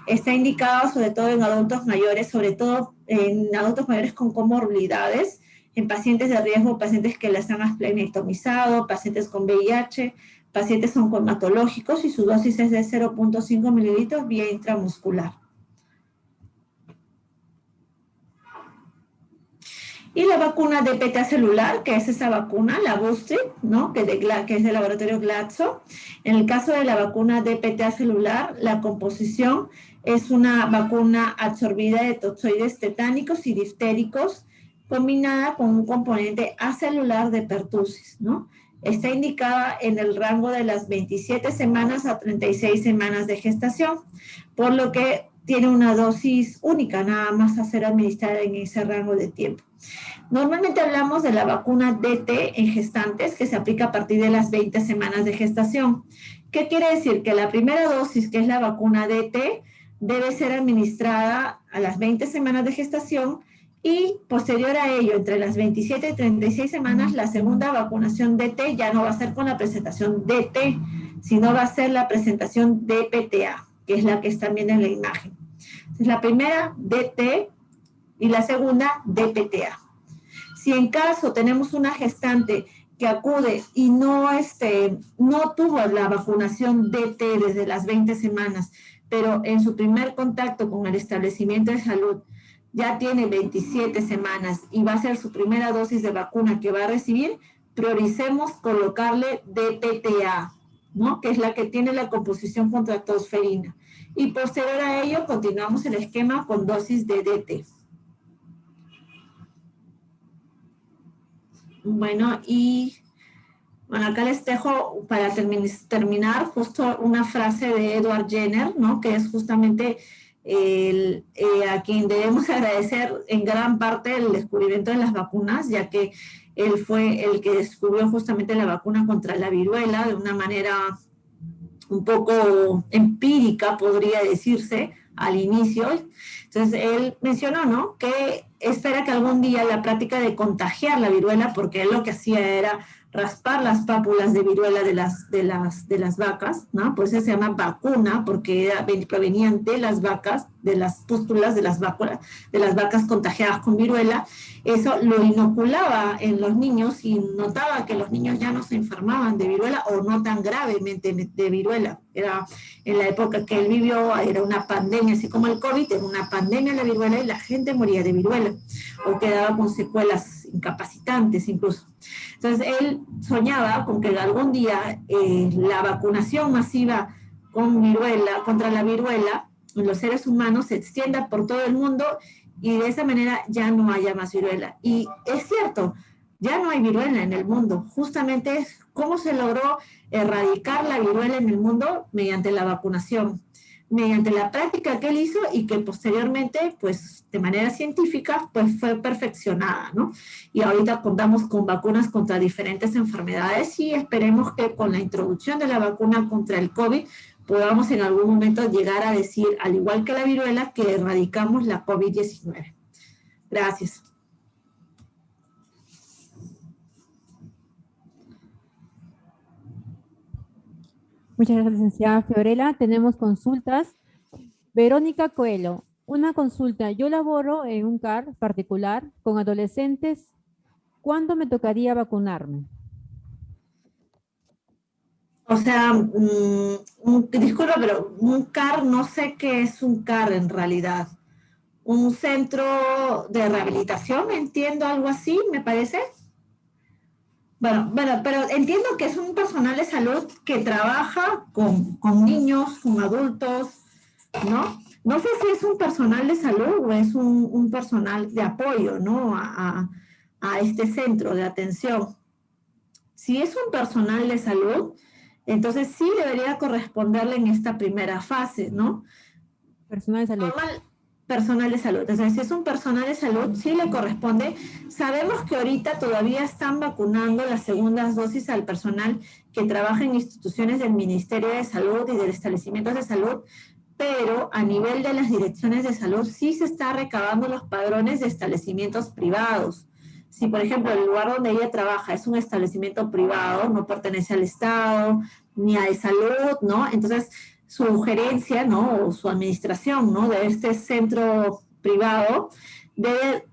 Está indicado sobre todo en adultos mayores, sobre todo en adultos mayores con comorbilidades, en pacientes de riesgo, pacientes que las han esplenectomizado, pacientes con VIH, pacientes oncomatológicos, y su dosis es de 0.5 mililitros vía intramuscular. Y la vacuna de PTA celular, que es esa vacuna, la Boostrip, ¿no? que es del laboratorio Glaxo. En el caso de la vacuna de PTA celular, la composición es una vacuna absorbida de tozoides tetánicos y diftéricos combinada con un componente acelular de pertussis, ¿no? Está indicada en el rango de las 27 semanas a 36 semanas de gestación, por lo que tiene una dosis única, nada más a ser administrada en ese rango de tiempo. Normalmente hablamos de la vacuna DT en gestantes, que se aplica a partir de las 20 semanas de gestación. ¿Qué quiere decir? Que la primera dosis, que es la vacuna DT, debe ser administrada a las 20 semanas de gestación y posterior a ello, entre las 27 y 36 semanas, la segunda vacunación DT ya no va a ser con la presentación DT, sino va a ser la presentación DPTA, que es la que están viendo en la imagen. Entonces, la primera DT y la segunda DPTA. Si en caso tenemos una gestante que acude y no tuvo la vacunación DT desde las 20 semanas, pero en su primer contacto con el establecimiento de salud ya tiene 27 semanas y va a ser su primera dosis de vacuna que va a recibir, prioricemos colocarle DPTA, ¿no? Que es la que tiene la composición contra tosferina. Y posterior a ello, continuamos el esquema con dosis de DT. Bueno, acá les dejo para terminar justo una frase de Edward Jenner, ¿no? Que es justamente a quien debemos agradecer en gran parte el descubrimiento de las vacunas, ya que él fue el que descubrió justamente la vacuna contra la viruela de una manera un poco empírica, podría decirse, al inicio. Entonces, él mencionó, ¿no?, que espera que algún día la práctica de contagiar la viruela, porque él lo que hacía era raspar las pápulas de viruela de las vacas, ¿no? Por eso se llama vacuna, porque provenían de las vacas, de las pústulas de las vacas contagiadas con viruela. Eso lo inoculaba en los niños y notaba que los niños ya no se enfermaban de viruela o no tan gravemente de viruela. Era en la época que él vivió, era una pandemia, así como el COVID, era una pandemia la viruela y la gente moría de viruela o quedaba con secuelas incapacitantes incluso. Entonces él soñaba con que algún día la vacunación masiva con viruela, contra la viruela en los seres humanos se extienda por todo el mundo y de esa manera ya no haya más viruela. Y es cierto, ya no hay viruela en el mundo. Justamente cómo se logró erradicar la viruela en el mundo mediante la vacunación, mediante la práctica que él hizo y que posteriormente, pues de manera científica, pues fue perfeccionada, ¿no? Y ahorita contamos con vacunas contra diferentes enfermedades y esperemos que con la introducción de la vacuna contra el COVID podamos en algún momento llegar a decir, al igual que la viruela, que erradicamos la COVID-19. Gracias. Muchas gracias, licenciada Fiorella. Tenemos consultas. Verónica Coelho, una consulta. Yo laboro en un CAR particular con adolescentes. ¿Cuándo me tocaría vacunarme? O sea, disculpa, pero un CAR, no sé qué es un CAR en realidad. Un centro de rehabilitación, entiendo algo así, me parece. Bueno, pero entiendo que es un personal de salud que trabaja con niños, con adultos, ¿no? No sé si es un personal de salud o es un personal de apoyo, ¿no? A este centro de atención. Si es un personal de salud, entonces sí debería corresponderle en esta primera fase, ¿no? Personal de salud. Personal de salud. Entonces, si es un personal de salud, sí le corresponde. Sabemos que ahorita todavía están vacunando las segundas dosis al personal que trabaja en instituciones del Ministerio de Salud y de establecimientos de salud, pero a nivel de las direcciones de salud sí se está recabando los padrones de establecimientos privados. Si, por ejemplo, el lugar donde ella trabaja es un establecimiento privado, no pertenece al Estado, ni a de salud, ¿no? Entonces, su gerencia, ¿no? O su administración, ¿no? De este centro privado debe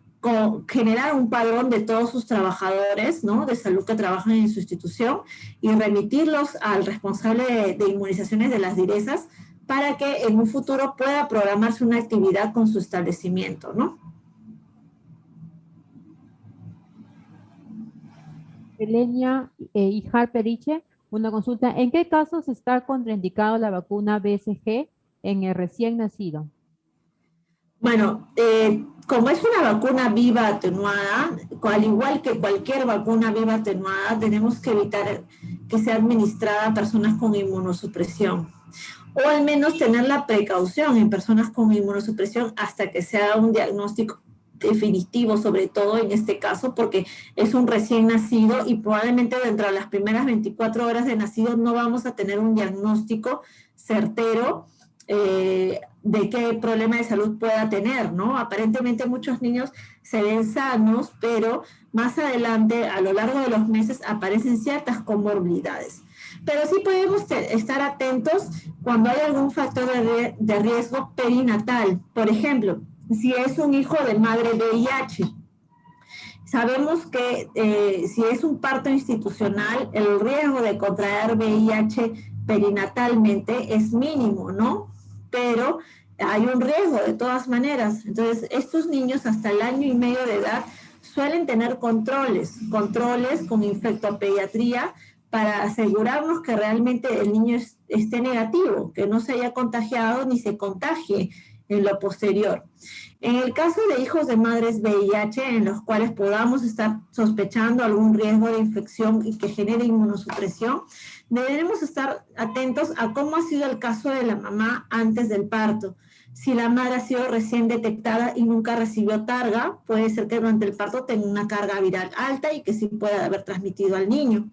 generar un padrón de todos sus trabajadores, ¿no? De salud que trabajan en su institución y remitirlos al responsable de inmunizaciones de las DIRESAS para que en un futuro pueda programarse una actividad con su establecimiento, ¿no? Elenia y Harperiche, una consulta. ¿En qué casos está contraindicado la vacuna BCG en el recién nacido? Bueno, como es una vacuna viva atenuada, al igual que cualquier vacuna viva atenuada, tenemos que evitar que sea administrada a personas con inmunosupresión, o al menos tener la precaución en personas con inmunosupresión hasta que se haga un diagnóstico definitivo, sobre todo en este caso, porque es un recién nacido y probablemente dentro de las primeras 24 horas de nacido no vamos a tener un diagnóstico certero de qué problema de salud pueda tener, ¿no? Aparentemente muchos niños se ven sanos, pero más adelante, a lo largo de los meses, aparecen ciertas comorbilidades. Pero sí podemos estar atentos cuando hay algún factor de riesgo perinatal. Por ejemplo, si es un hijo de madre VIH. Sabemos que si es un parto institucional, el riesgo de contraer VIH perinatalmente es mínimo, ¿no? Pero hay un riesgo de todas maneras. Entonces, estos niños hasta el año y medio de edad suelen tener controles con infectopediatría para asegurarnos que realmente el niño esté negativo, que no se haya contagiado ni se contagie en lo posterior. En el caso de hijos de madres VIH, en los cuales podamos estar sospechando algún riesgo de infección y que genere inmunosupresión, debemos estar atentos a cómo ha sido el caso de la mamá antes del parto. Si la madre ha sido recién detectada y nunca recibió targa, puede ser que durante el parto tenga una carga viral alta y que sí pueda haber transmitido al niño.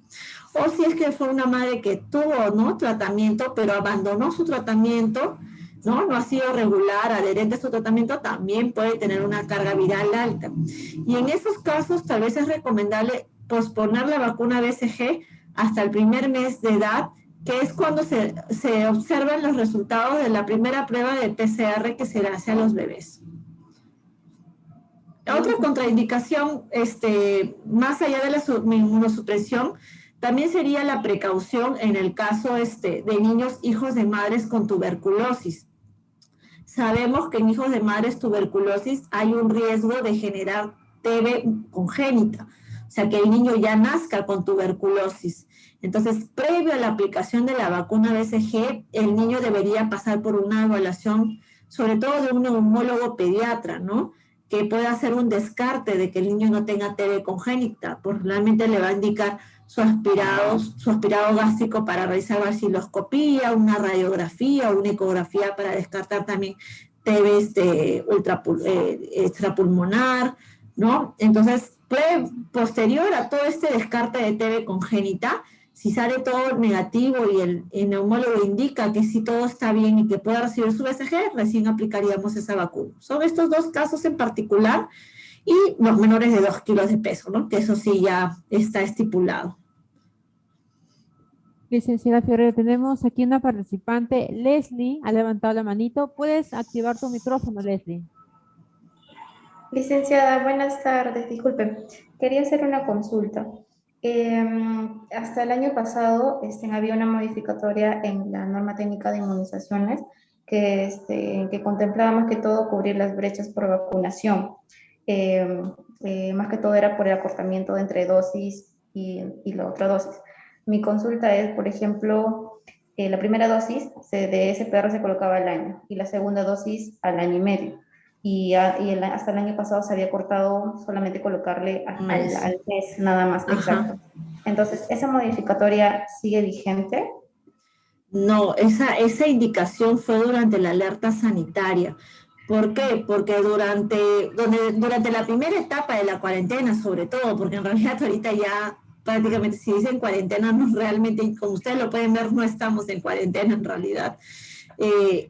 O si es que fue una madre que tuvo, ¿no?, tratamiento, pero abandonó su tratamiento, ¿no? No ha sido regular, adherente a su tratamiento, también puede tener una carga viral alta. Y en esos casos tal vez es recomendable posponer la vacuna BCG hasta el primer mes de edad, que es cuando se observan los resultados de la primera prueba de PCR que se le hace a los bebés. Otra contraindicación, más allá de la inmunosupresión, también sería la precaución en el caso de niños hijos de madres con tuberculosis. Sabemos que en hijos de madres tuberculosis hay un riesgo de generar TB congénita, o sea, que el niño ya nazca con tuberculosis. Entonces, previo a la aplicación de la vacuna BCG, el niño debería pasar por una evaluación, sobre todo de un neumólogo pediatra, ¿no?, que pueda hacer un descarte de que el niño no tenga TB congénita, pues realmente le va a indicar su aspirado gástrico para realizar vaciloscopía, una radiografía o una ecografía para descartar también TB extrapulmonar, ¿no? Entonces, posterior a todo este descarte de TB congénita, si sale todo negativo y el neumólogo indica que sí todo está bien y que puede recibir su BCG, recién aplicaríamos esa vacuna. Son estos dos casos en particular y los menores de 2 kilos de peso, ¿no?, que eso sí ya está estipulado. Licenciada Fiorella, tenemos aquí una participante, Leslie, ha levantado la manito. ¿Puedes activar tu micrófono, Leslie? Licenciada, buenas tardes. Disculpe, quería hacer una consulta. Hasta el año pasado había una modificatoria en la norma técnica de inmunizaciones que contemplaba más que todo cubrir las brechas por vacunación. Más que todo era por el acortamiento de entre dosis y la otra dosis. Mi consulta es, por ejemplo, la primera dosis de SPR se colocaba al año y la segunda dosis al año y medio. Hasta el año pasado se había cortado solamente colocarle al mes, nada más. Ajá. Exacto. Entonces, ¿esa modificatoria sigue vigente? No, esa indicación fue durante la alerta sanitaria. ¿Por qué? Porque durante la primera etapa de la cuarentena, sobre todo, porque en realidad ahorita ya prácticamente si dicen cuarentena, no realmente, como ustedes lo pueden ver, no estamos en cuarentena en realidad.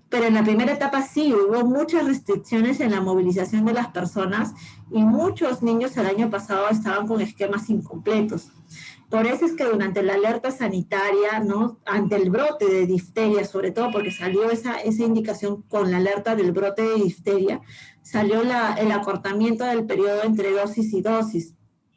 Pero en la primera etapa sí, hubo muchas restricciones en la movilización de las personas y muchos niños el año pasado estaban con esquemas incompletos. Por eso es que durante la alerta sanitaria, ¿no?, ante el brote de difteria, sobre todo porque salió esa indicación con la alerta del brote de difteria, salió el acortamiento del periodo entre dosis y dosis,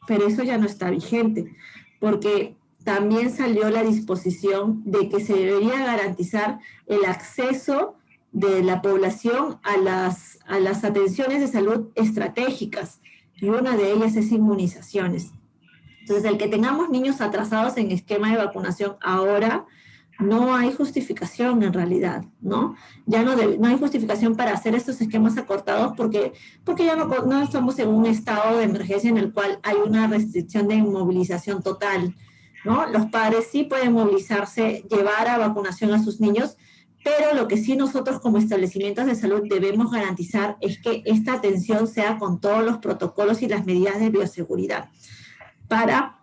pero eso ya no está vigente, porque también salió la disposición de que se debería garantizar el acceso de la población a las atenciones de salud estratégicas, y una de ellas es inmunizaciones. Entonces, el que tengamos niños atrasados en esquema de vacunación ahora, no hay justificación en realidad, ¿no? Ya no hay justificación para hacer estos esquemas acortados porque ya no estamos en un estado de emergencia en el cual hay una restricción de inmovilización total, ¿no? Los padres sí pueden movilizarse, llevar a vacunación a sus niños, pero lo que sí nosotros como establecimientos de salud debemos garantizar es que esta atención sea con todos los protocolos y las medidas de bioseguridad para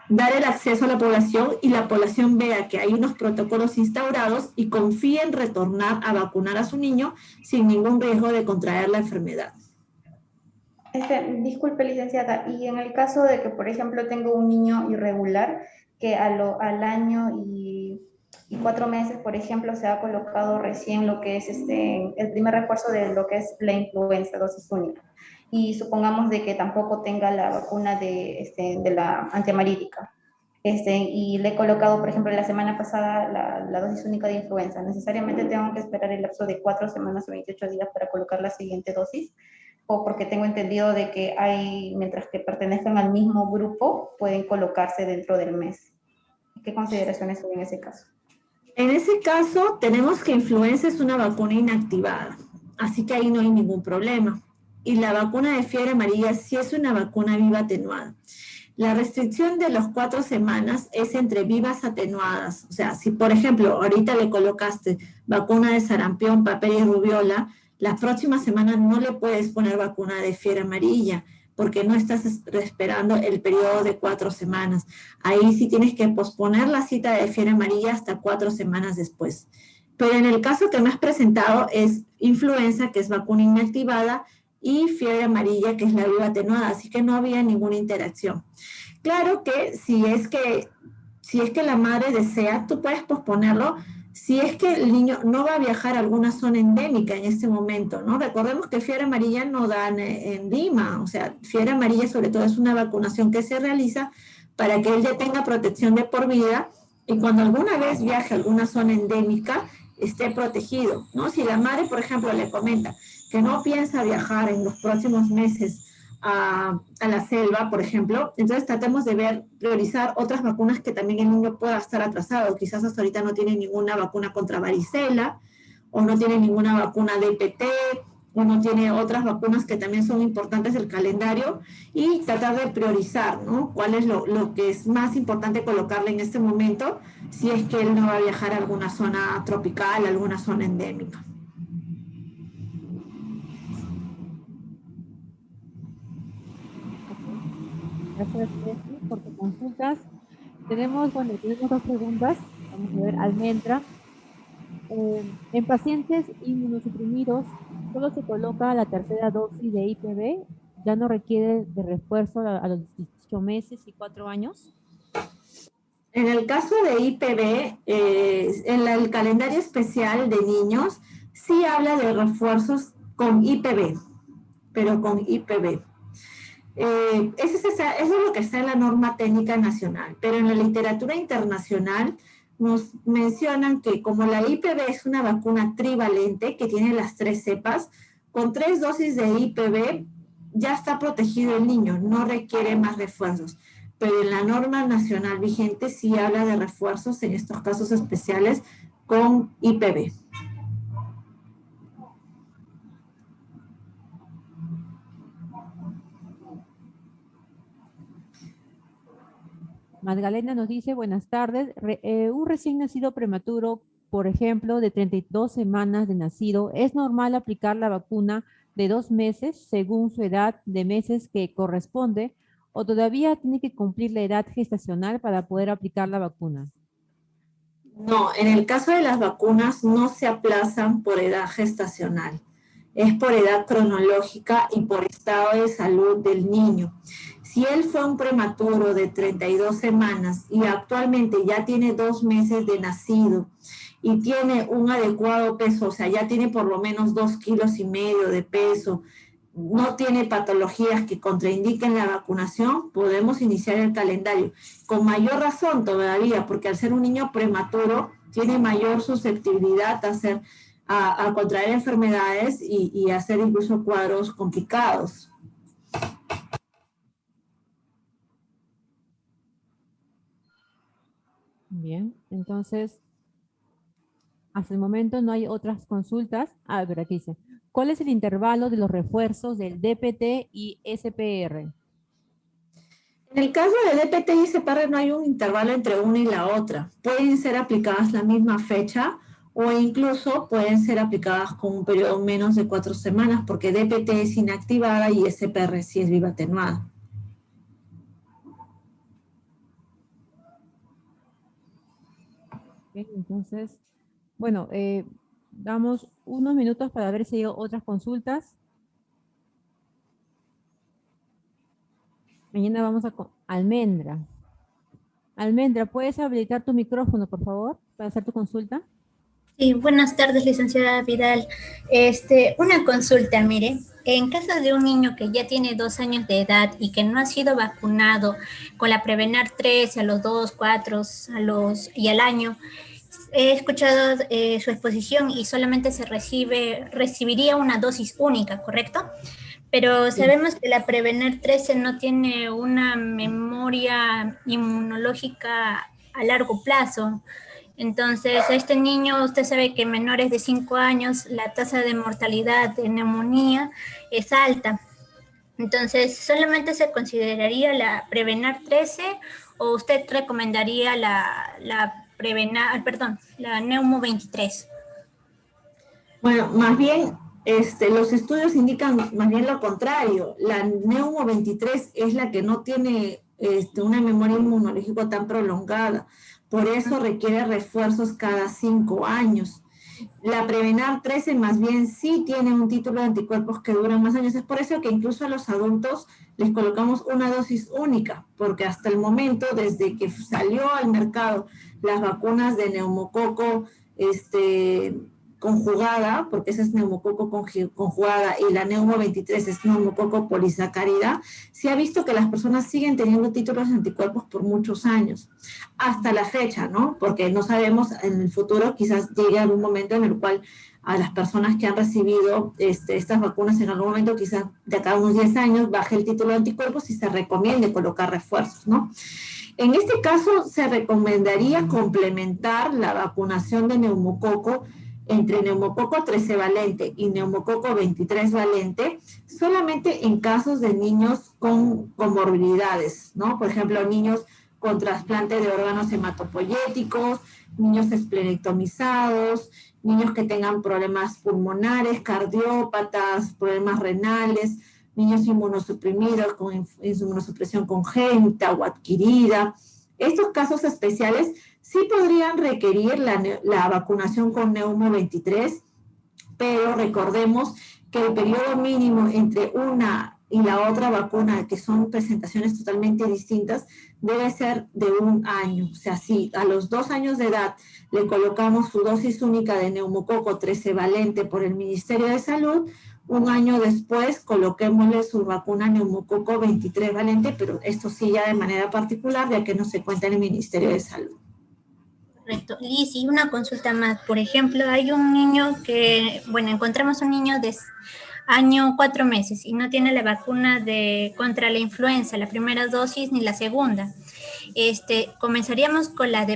dar el acceso a la población y la población vea que hay unos protocolos instaurados y confíe en retornar a vacunar a su niño sin ningún riesgo de contraer la enfermedad. Disculpe, licenciada, y en el caso de que, por ejemplo, tengo un niño irregular que al año y 4 meses, por ejemplo, se ha colocado recién lo que es el primer refuerzo de lo que es la influenza, dosis única, y supongamos de que tampoco tenga la vacuna de la antiamarítica, y le he colocado, por ejemplo, la semana pasada la dosis única de influenza, ¿necesariamente tengo que esperar el lapso de 4 semanas o 28 días para colocar la siguiente dosis? O porque tengo entendido de que mientras que pertenezcan al mismo grupo, pueden colocarse dentro del mes. ¿Qué consideraciones hay en ese caso? En ese caso, tenemos que influenza es una vacuna inactivada, así que ahí no hay ningún problema. Y la vacuna de fiebre amarilla sí es una vacuna viva atenuada. La restricción de las 4 semanas es entre vivas atenuadas. O sea, si por ejemplo ahorita le colocaste vacuna de sarampión, papel y rubiola, las próximas semanas no le puedes poner vacuna de fiebre amarilla porque no estás esperando el periodo de 4 semanas. Ahí sí tienes que posponer la cita de fiebre amarilla hasta 4 semanas después. Pero en el caso que me has presentado es influenza, que es vacuna inactivada, y fiebre amarilla, que es la viva atenuada, así que no había ninguna interacción. Claro que si es que la madre desea, tú puedes posponerlo si es que el niño no va a viajar a alguna zona endémica en este momento, ¿no? Recordemos que fiebre amarilla no da en Lima, o sea, fiebre amarilla sobre todo es una vacunación que se realiza para que él ya tenga protección de por vida y cuando alguna vez viaje a alguna zona endémica esté protegido, ¿no? Si la madre, por ejemplo, le comenta que no piensa viajar en los próximos meses a la selva, por ejemplo, entonces tratemos de priorizar otras vacunas que también el niño pueda estar atrasado. Quizás hasta ahorita no tiene ninguna vacuna contra varicela, o no tiene ninguna vacuna DPT, o no tiene otras vacunas que también son importantes del calendario, y tratar de priorizar, ¿no? ¿Cuál es lo que es más importante colocarle en este momento si es que él no va a viajar a alguna zona tropical, a alguna zona endémica? Gracias, Leslie, por tus consultas. Tenemos dos preguntas. Vamos a ver, Almendra. En pacientes inmunosuprimidos, solo se coloca la tercera dosis de IPV, ya no requiere de refuerzo a los 18 meses y 4 años. En el caso de IPV, en el calendario especial de niños, sí habla de refuerzos con IPV, pero con IPV. Eso es lo que está en la norma técnica nacional, pero en la literatura internacional nos mencionan que como la IPV es una vacuna trivalente que tiene las 3 cepas, con 3 dosis de IPV ya está protegido el niño, no requiere más refuerzos. Pero en la norma nacional vigente sí habla de refuerzos en estos casos especiales con IPV. Magdalena nos dice, buenas tardes, un recién nacido prematuro, por ejemplo, de 32 semanas de nacido, ¿es normal aplicar la vacuna de 2 meses según su edad de meses que corresponde o todavía tiene que cumplir la edad gestacional para poder aplicar la vacuna? No, en el caso de las vacunas no se aplazan por edad gestacional, es por edad cronológica y por estado de salud del niño. Si él fue un prematuro de 32 semanas y actualmente ya tiene 2 meses de nacido y tiene un adecuado peso, o sea, ya tiene por lo menos 2,5 kilos de peso, no tiene patologías que contraindiquen la vacunación, podemos iniciar el calendario. Con mayor razón todavía, porque al ser un niño prematuro, tiene mayor susceptibilidad a contraer enfermedades y hacer incluso cuadros complicados. Bien, entonces, hasta el momento no hay otras consultas. A ver, aquí dice, ¿cuál es el intervalo de los refuerzos del DPT y SPR? En el caso de DPT y SPR no hay un intervalo entre una y la otra. Pueden ser aplicadas la misma fecha o incluso pueden ser aplicadas con un periodo menos de 4 semanas porque DPT es inactivada y SPR sí es viva atenuada. Okay, entonces, bueno, damos unos minutos para ver si hay otras consultas. Mañana vamos a Almendra. Almendra, ¿puedes habilitar tu micrófono, por favor, para hacer tu consulta? Sí, buenas tardes, licenciada Vidal. Una consulta, mire. En caso de un niño que ya tiene 2 años de edad y que no ha sido vacunado con la Prevenar 13 a los 2, 4 y al año, he escuchado su exposición y solamente recibiría una dosis única, ¿correcto? Pero sabemos que la Prevenar 13 no tiene una memoria inmunológica a largo plazo. Entonces, a este niño, usted sabe que en menores de 5 años la tasa de mortalidad de neumonía es alta. Entonces, ¿solamente se consideraría la Prevenar 13 o usted recomendaría la Neumo 23? Bueno, más bien, los estudios indican más bien lo contrario. La Neumo 23 es la que no tiene una memoria inmunológica tan prolongada. Por eso requiere refuerzos cada 5 años. La Prevenar 13 más bien sí tiene un título de anticuerpos que dura más años. Es por eso que incluso a los adultos les colocamos una dosis única, porque hasta el momento, desde que salió al mercado las vacunas de neumococo conjugada, porque esa es neumococo conjugada, y la neumo 23 es neumococo polisacárida, se ha visto que las personas siguen teniendo títulos de anticuerpos por muchos años, hasta la fecha, ¿no? Porque no sabemos en el futuro, quizás llegue algún momento en el cual a las personas que han recibido estas vacunas en algún momento, quizás de acá a unos 10 años, baje el título de anticuerpos y se recomiende colocar refuerzos, ¿no? En este caso, se recomendaría complementar la vacunación de neumococo entre neumococo 13 valente y neumococo 23 valente solamente en casos de niños con comorbilidades, ¿no? Por ejemplo, niños con trasplante de órganos hematopoyéticos, niños esplenectomizados, niños que tengan problemas pulmonares, cardiópatas, problemas renales, niños inmunosuprimidos con inmunosupresión congénita o adquirida. Estos casos especiales sí podrían requerir la vacunación con Neumo 23, pero recordemos que el periodo mínimo entre una y la otra vacuna, que son presentaciones totalmente distintas, debe ser de 1 año. O sea, si a los 2 años de edad le colocamos su dosis única de neumococo 13 valente por el Ministerio de Salud, 1 año después coloquémosle su vacuna neumococo 23 valente, pero esto sí ya de manera particular, ya que no se cuenta en el Ministerio de Salud. Correcto. Liz, y una consulta más. Por ejemplo, hay un niño que, bueno, encontramos un niño de año 4 meses y no tiene la vacuna contra la influenza, la primera dosis ni la segunda. Comenzaríamos con la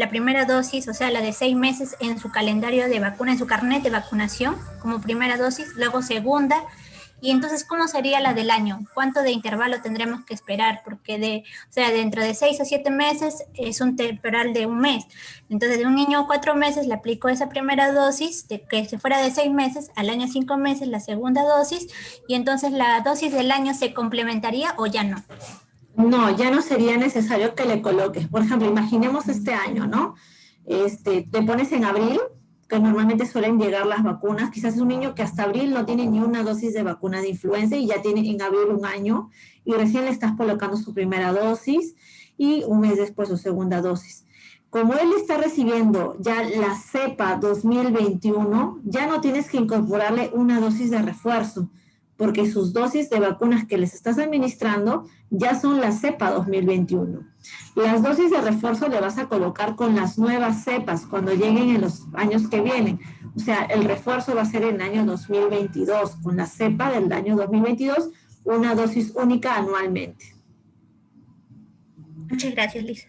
primera dosis, o sea, la de 6 meses en su calendario de vacuna, en su carnet de vacunación como primera dosis, luego segunda. Y entonces, ¿cómo sería la del año? ¿Cuánto de intervalo tendremos que esperar? Porque dentro de 6 a 7 meses es un temporal de 1 mes. Entonces, de un niño a 4 meses le aplicó esa primera dosis, que se fuera de 6 meses, al año 5 meses la segunda dosis, y entonces la dosis del año se complementaría o ya no. No, ya no sería necesario que le coloques. Por ejemplo, imaginemos este año, ¿no? Te pones en abril, que normalmente suelen llegar las vacunas. Quizás es un niño que hasta abril no tiene ni una dosis de vacuna de influenza y ya tiene en abril 1 año y recién le estás colocando su primera dosis y 1 mes después su segunda dosis. Como él está recibiendo ya la cepa 2021, ya no tienes que incorporarle una dosis de refuerzo, porque sus dosis de vacunas que les estás administrando ya son la cepa 2021. Las dosis de refuerzo le vas a colocar con las nuevas cepas cuando lleguen en los años que vienen. O sea, el refuerzo va a ser en el año 2022, con la cepa del año 2022, una dosis única anualmente. Muchas gracias, Lisa.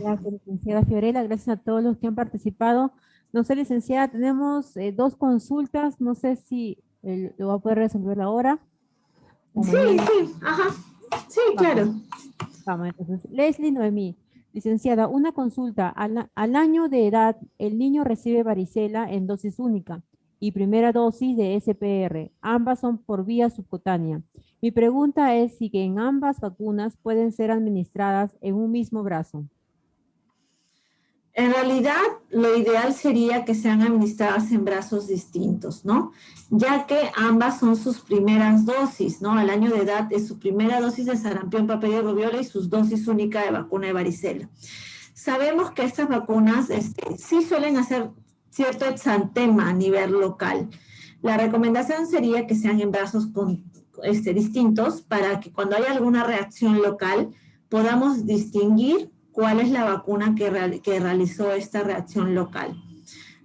Gracias, licenciada Fiorella. Gracias a todos los que han participado. No sé, licenciada, tenemos 2 consultas. No sé si lo va a poder resolver ahora. Sí, ajá. Sí, claro. Vamos, entonces. Leslie Noemí. Licenciada, una consulta. Al año de edad, el niño recibe varicela en dosis única y primera dosis de SPR. Ambas son por vía subcutánea. Mi pregunta es si que en ambas vacunas pueden ser administradas en un mismo brazo. En realidad, lo ideal sería que sean administradas en brazos distintos, ¿no? Ya que ambas son sus primeras dosis, ¿no? Al año de edad es su primera dosis de sarampión, papel y rubiola y sus dosis única de vacuna de varicela. Sabemos que estas vacunas sí suelen hacer cierto exantema a nivel local. La recomendación sería que sean en brazos distintos para que cuando haya alguna reacción local podamos distinguir cuál es la vacuna que realizó esta reacción local,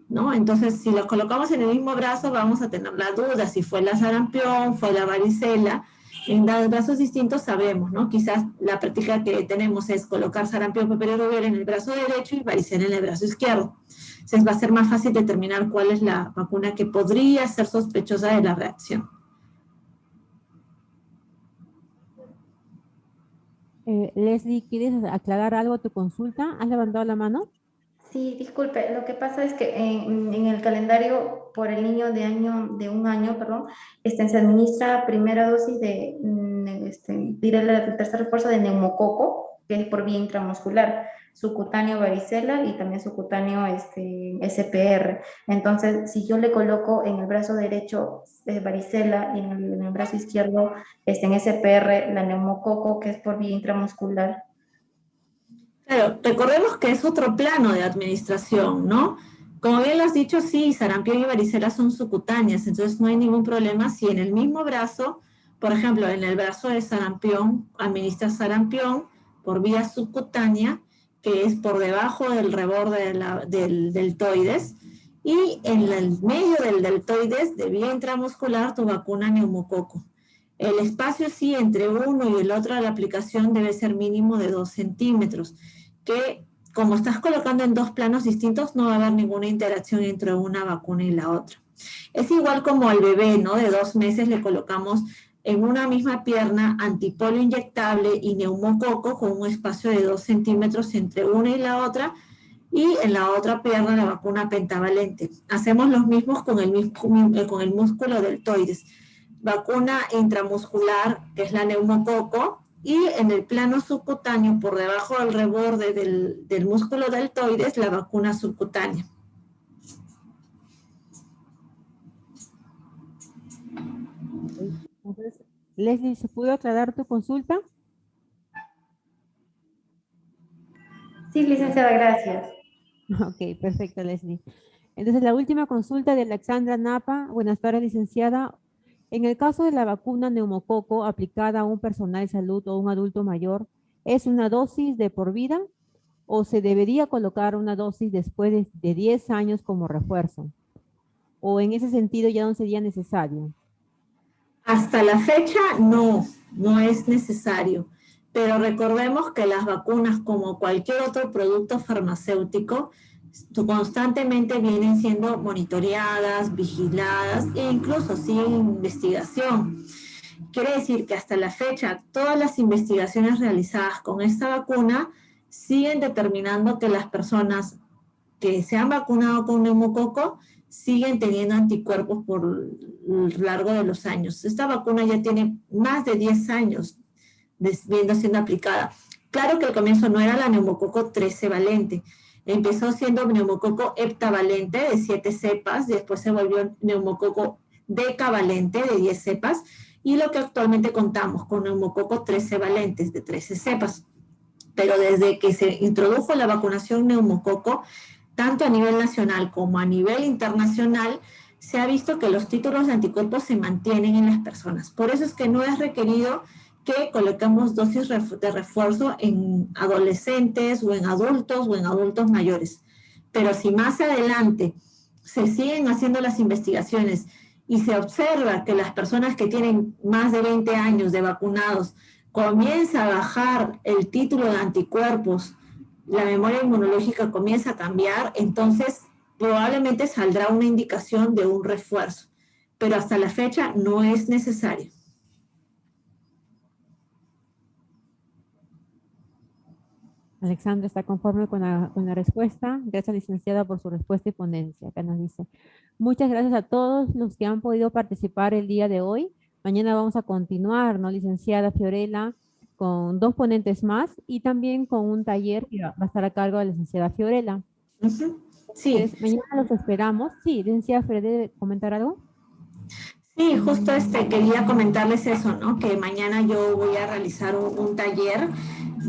¿no? Entonces, si los colocamos en el mismo brazo, vamos a tener la duda si fue la sarampión, fue la varicela. En brazos distintos sabemos, ¿no? Quizás la práctica que tenemos es colocar sarampión, papel y rubiola en el brazo derecho y varicela en el brazo izquierdo. Entonces, va a ser más fácil determinar cuál es la vacuna que podría ser sospechosa de la reacción. Leslie, ¿quieres aclarar algo a tu consulta? ¿Has levantado la mano? Sí, disculpe, lo que pasa es que en el calendario por el niño de 1 año, perdón, se administra primera dosis de, diré el tercer refuerzo de neumococo, que es por vía intramuscular, subcutáneo varicela y también subcutáneo SPR. Entonces, si yo le coloco en el brazo derecho varicela y en el brazo izquierdo en SPR la neumococo, que es por vía intramuscular. Claro, recordemos que es otro plano de administración, ¿no? Como bien lo has dicho, sí, sarampión y varicela son subcutáneas, entonces no hay ningún problema si en el mismo brazo, por ejemplo, en el brazo de sarampión, administra sarampión por vía subcutánea, que es por debajo del reborde del deltoides, y en el medio del deltoides, de vía intramuscular, tu vacuna neumococo. El espacio sí entre uno y el otro de la aplicación debe ser mínimo de 2 centímetros, que como estás colocando en dos planos distintos no va a haber ninguna interacción entre una vacuna y la otra. Es igual como al bebé, ¿no? De 2 meses le colocamos en una misma pierna antipolio inyectable y neumococo con un espacio de 2 centímetros entre una y la otra, y en la otra pierna la vacuna pentavalente. Hacemos los mismos con el músculo deltoides. Vacuna intramuscular, que es la neumococo, y en el plano subcutáneo, por debajo del reborde del músculo deltoides, la vacuna subcutánea. Entonces, Leslie, ¿se pudo aclarar tu consulta? Sí, licenciada, gracias. Ok, perfecto, Leslie. Entonces, la última consulta de Alexandra Napa. Buenas tardes, licenciada. En el caso de la vacuna neumococo aplicada a un personal de salud o un adulto mayor, ¿es una dosis de por vida o se debería colocar una dosis después de 10 años como refuerzo? ¿O en ese sentido ya no sería necesario? Hasta la fecha no es necesario, pero recordemos que las vacunas, como cualquier otro producto farmacéutico, constantemente vienen siendo monitoreadas, vigiladas e incluso siguen investigación. Quiere decir que hasta la fecha todas las investigaciones realizadas con esta vacuna siguen determinando que las personas que se han vacunado con neumococo siguen teniendo anticuerpos por lo largo de los años. Esta vacuna ya tiene más de 10 años siendo aplicada. Claro que al comienzo no era la neumococo 13 valente, empezó siendo neumococo heptavalente de 7 cepas, después se volvió neumococo decavalente de 10 cepas, y lo que actualmente contamos con neumococo 13 valentes de 13 cepas. Pero desde que se introdujo la vacunación neumococo, tanto a nivel nacional como a nivel internacional, se ha visto que los títulos de anticuerpos se mantienen en las personas. Por eso es que no es requerido que coloquemos dosis de refuerzo en adolescentes o en adultos mayores. Pero si más adelante se siguen haciendo las investigaciones y se observa que las personas que tienen más de 20 años de vacunados comienza a bajar el título de anticuerpos, la memoria inmunológica comienza a cambiar, entonces probablemente saldrá una indicación de un refuerzo, pero hasta la fecha no es necesario. Alexandra está conforme con la respuesta. Gracias, licenciada, por su respuesta y ponencia. Acá nos dice, muchas gracias a todos los que han podido participar el día de hoy. Mañana vamos a continuar, ¿no, licenciada Fiorella? Con 2 ponentes más y también con un taller que va a estar a cargo de la licenciada Fiorella. Sí. Entonces, mañana los esperamos. Sí, licenciada Fiorella, ¿debe comentar algo? Sí, justo quería comentarles eso, ¿no? Que mañana yo voy a realizar un taller,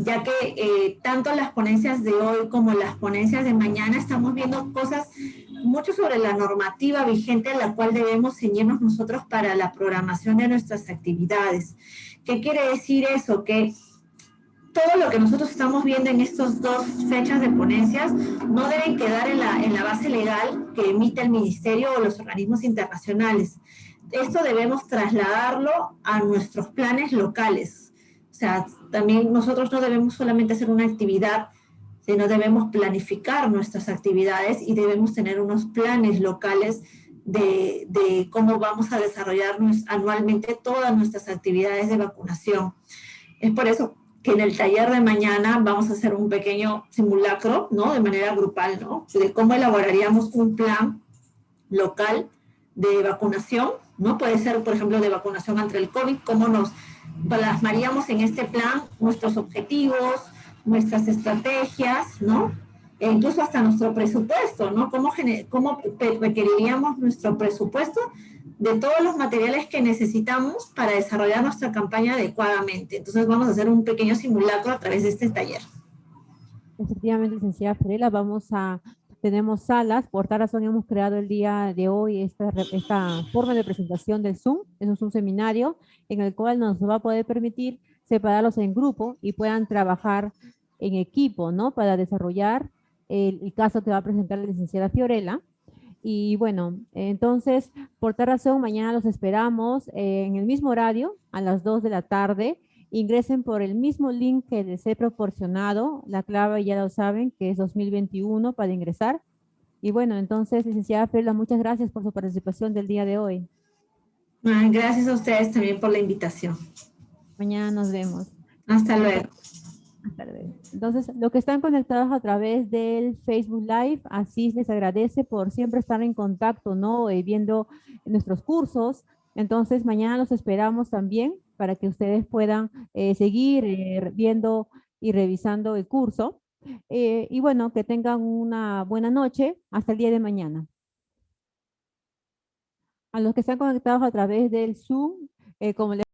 ya que tanto las ponencias de hoy como las ponencias de mañana estamos viendo cosas mucho sobre la normativa vigente a la cual debemos ceñirnos nosotros para la programación de nuestras actividades. ¿Qué quiere decir eso? Que todo lo que nosotros estamos viendo en estas 2 fechas de ponencias no deben quedar en la base legal que emite el Ministerio o los organismos internacionales. Esto debemos trasladarlo a nuestros planes locales. O sea, también nosotros no debemos solamente hacer una actividad, sino debemos planificar nuestras actividades y debemos tener unos planes locales de cómo vamos a desarrollar anualmente todas nuestras actividades de vacunación. Es por eso que en el taller de mañana vamos a hacer un pequeño simulacro, ¿no? De manera grupal, ¿no? De cómo elaboraríamos un plan local de vacunación, ¿no? Puede ser, por ejemplo, de vacunación ante el COVID, cómo nos plasmaríamos en este plan nuestros objetivos, nuestras estrategias, ¿no? E incluso hasta nuestro presupuesto, ¿no? ¿Cómo requeriríamos nuestro presupuesto de todos los materiales que necesitamos para desarrollar nuestra campaña adecuadamente? Entonces vamos a hacer un pequeño simulacro a través de este taller. Efectivamente, licenciada Fiorella, tenemos salas, por tal razón hemos creado el día de hoy esta forma de presentación del Zoom. Es un seminario en el cual nos va a poder permitir separarlos en grupo y puedan trabajar en equipo, ¿no? Para desarrollar el caso que va a presentar la licenciada Fiorella. Y bueno, entonces, por tal razón, mañana los esperamos en el mismo horario, a las 2 de la tarde. Ingresen por el mismo link que les he proporcionado. La clave ya lo saben, que es 2021 para ingresar. Y bueno, entonces, licenciada Perla, muchas gracias por su participación del día de hoy. Gracias a ustedes también por la invitación. Mañana nos vemos. Hasta luego. Hasta luego. Entonces, los que están conectados a través del Facebook Live, así les agradece por siempre estar en contacto, ¿no? Viendo nuestros cursos. Entonces, mañana los esperamos también para que ustedes puedan seguir viendo y revisando el curso. Y bueno, que tengan una buena noche. Hasta el día de mañana. A los que están conectados a través del Zoom, como les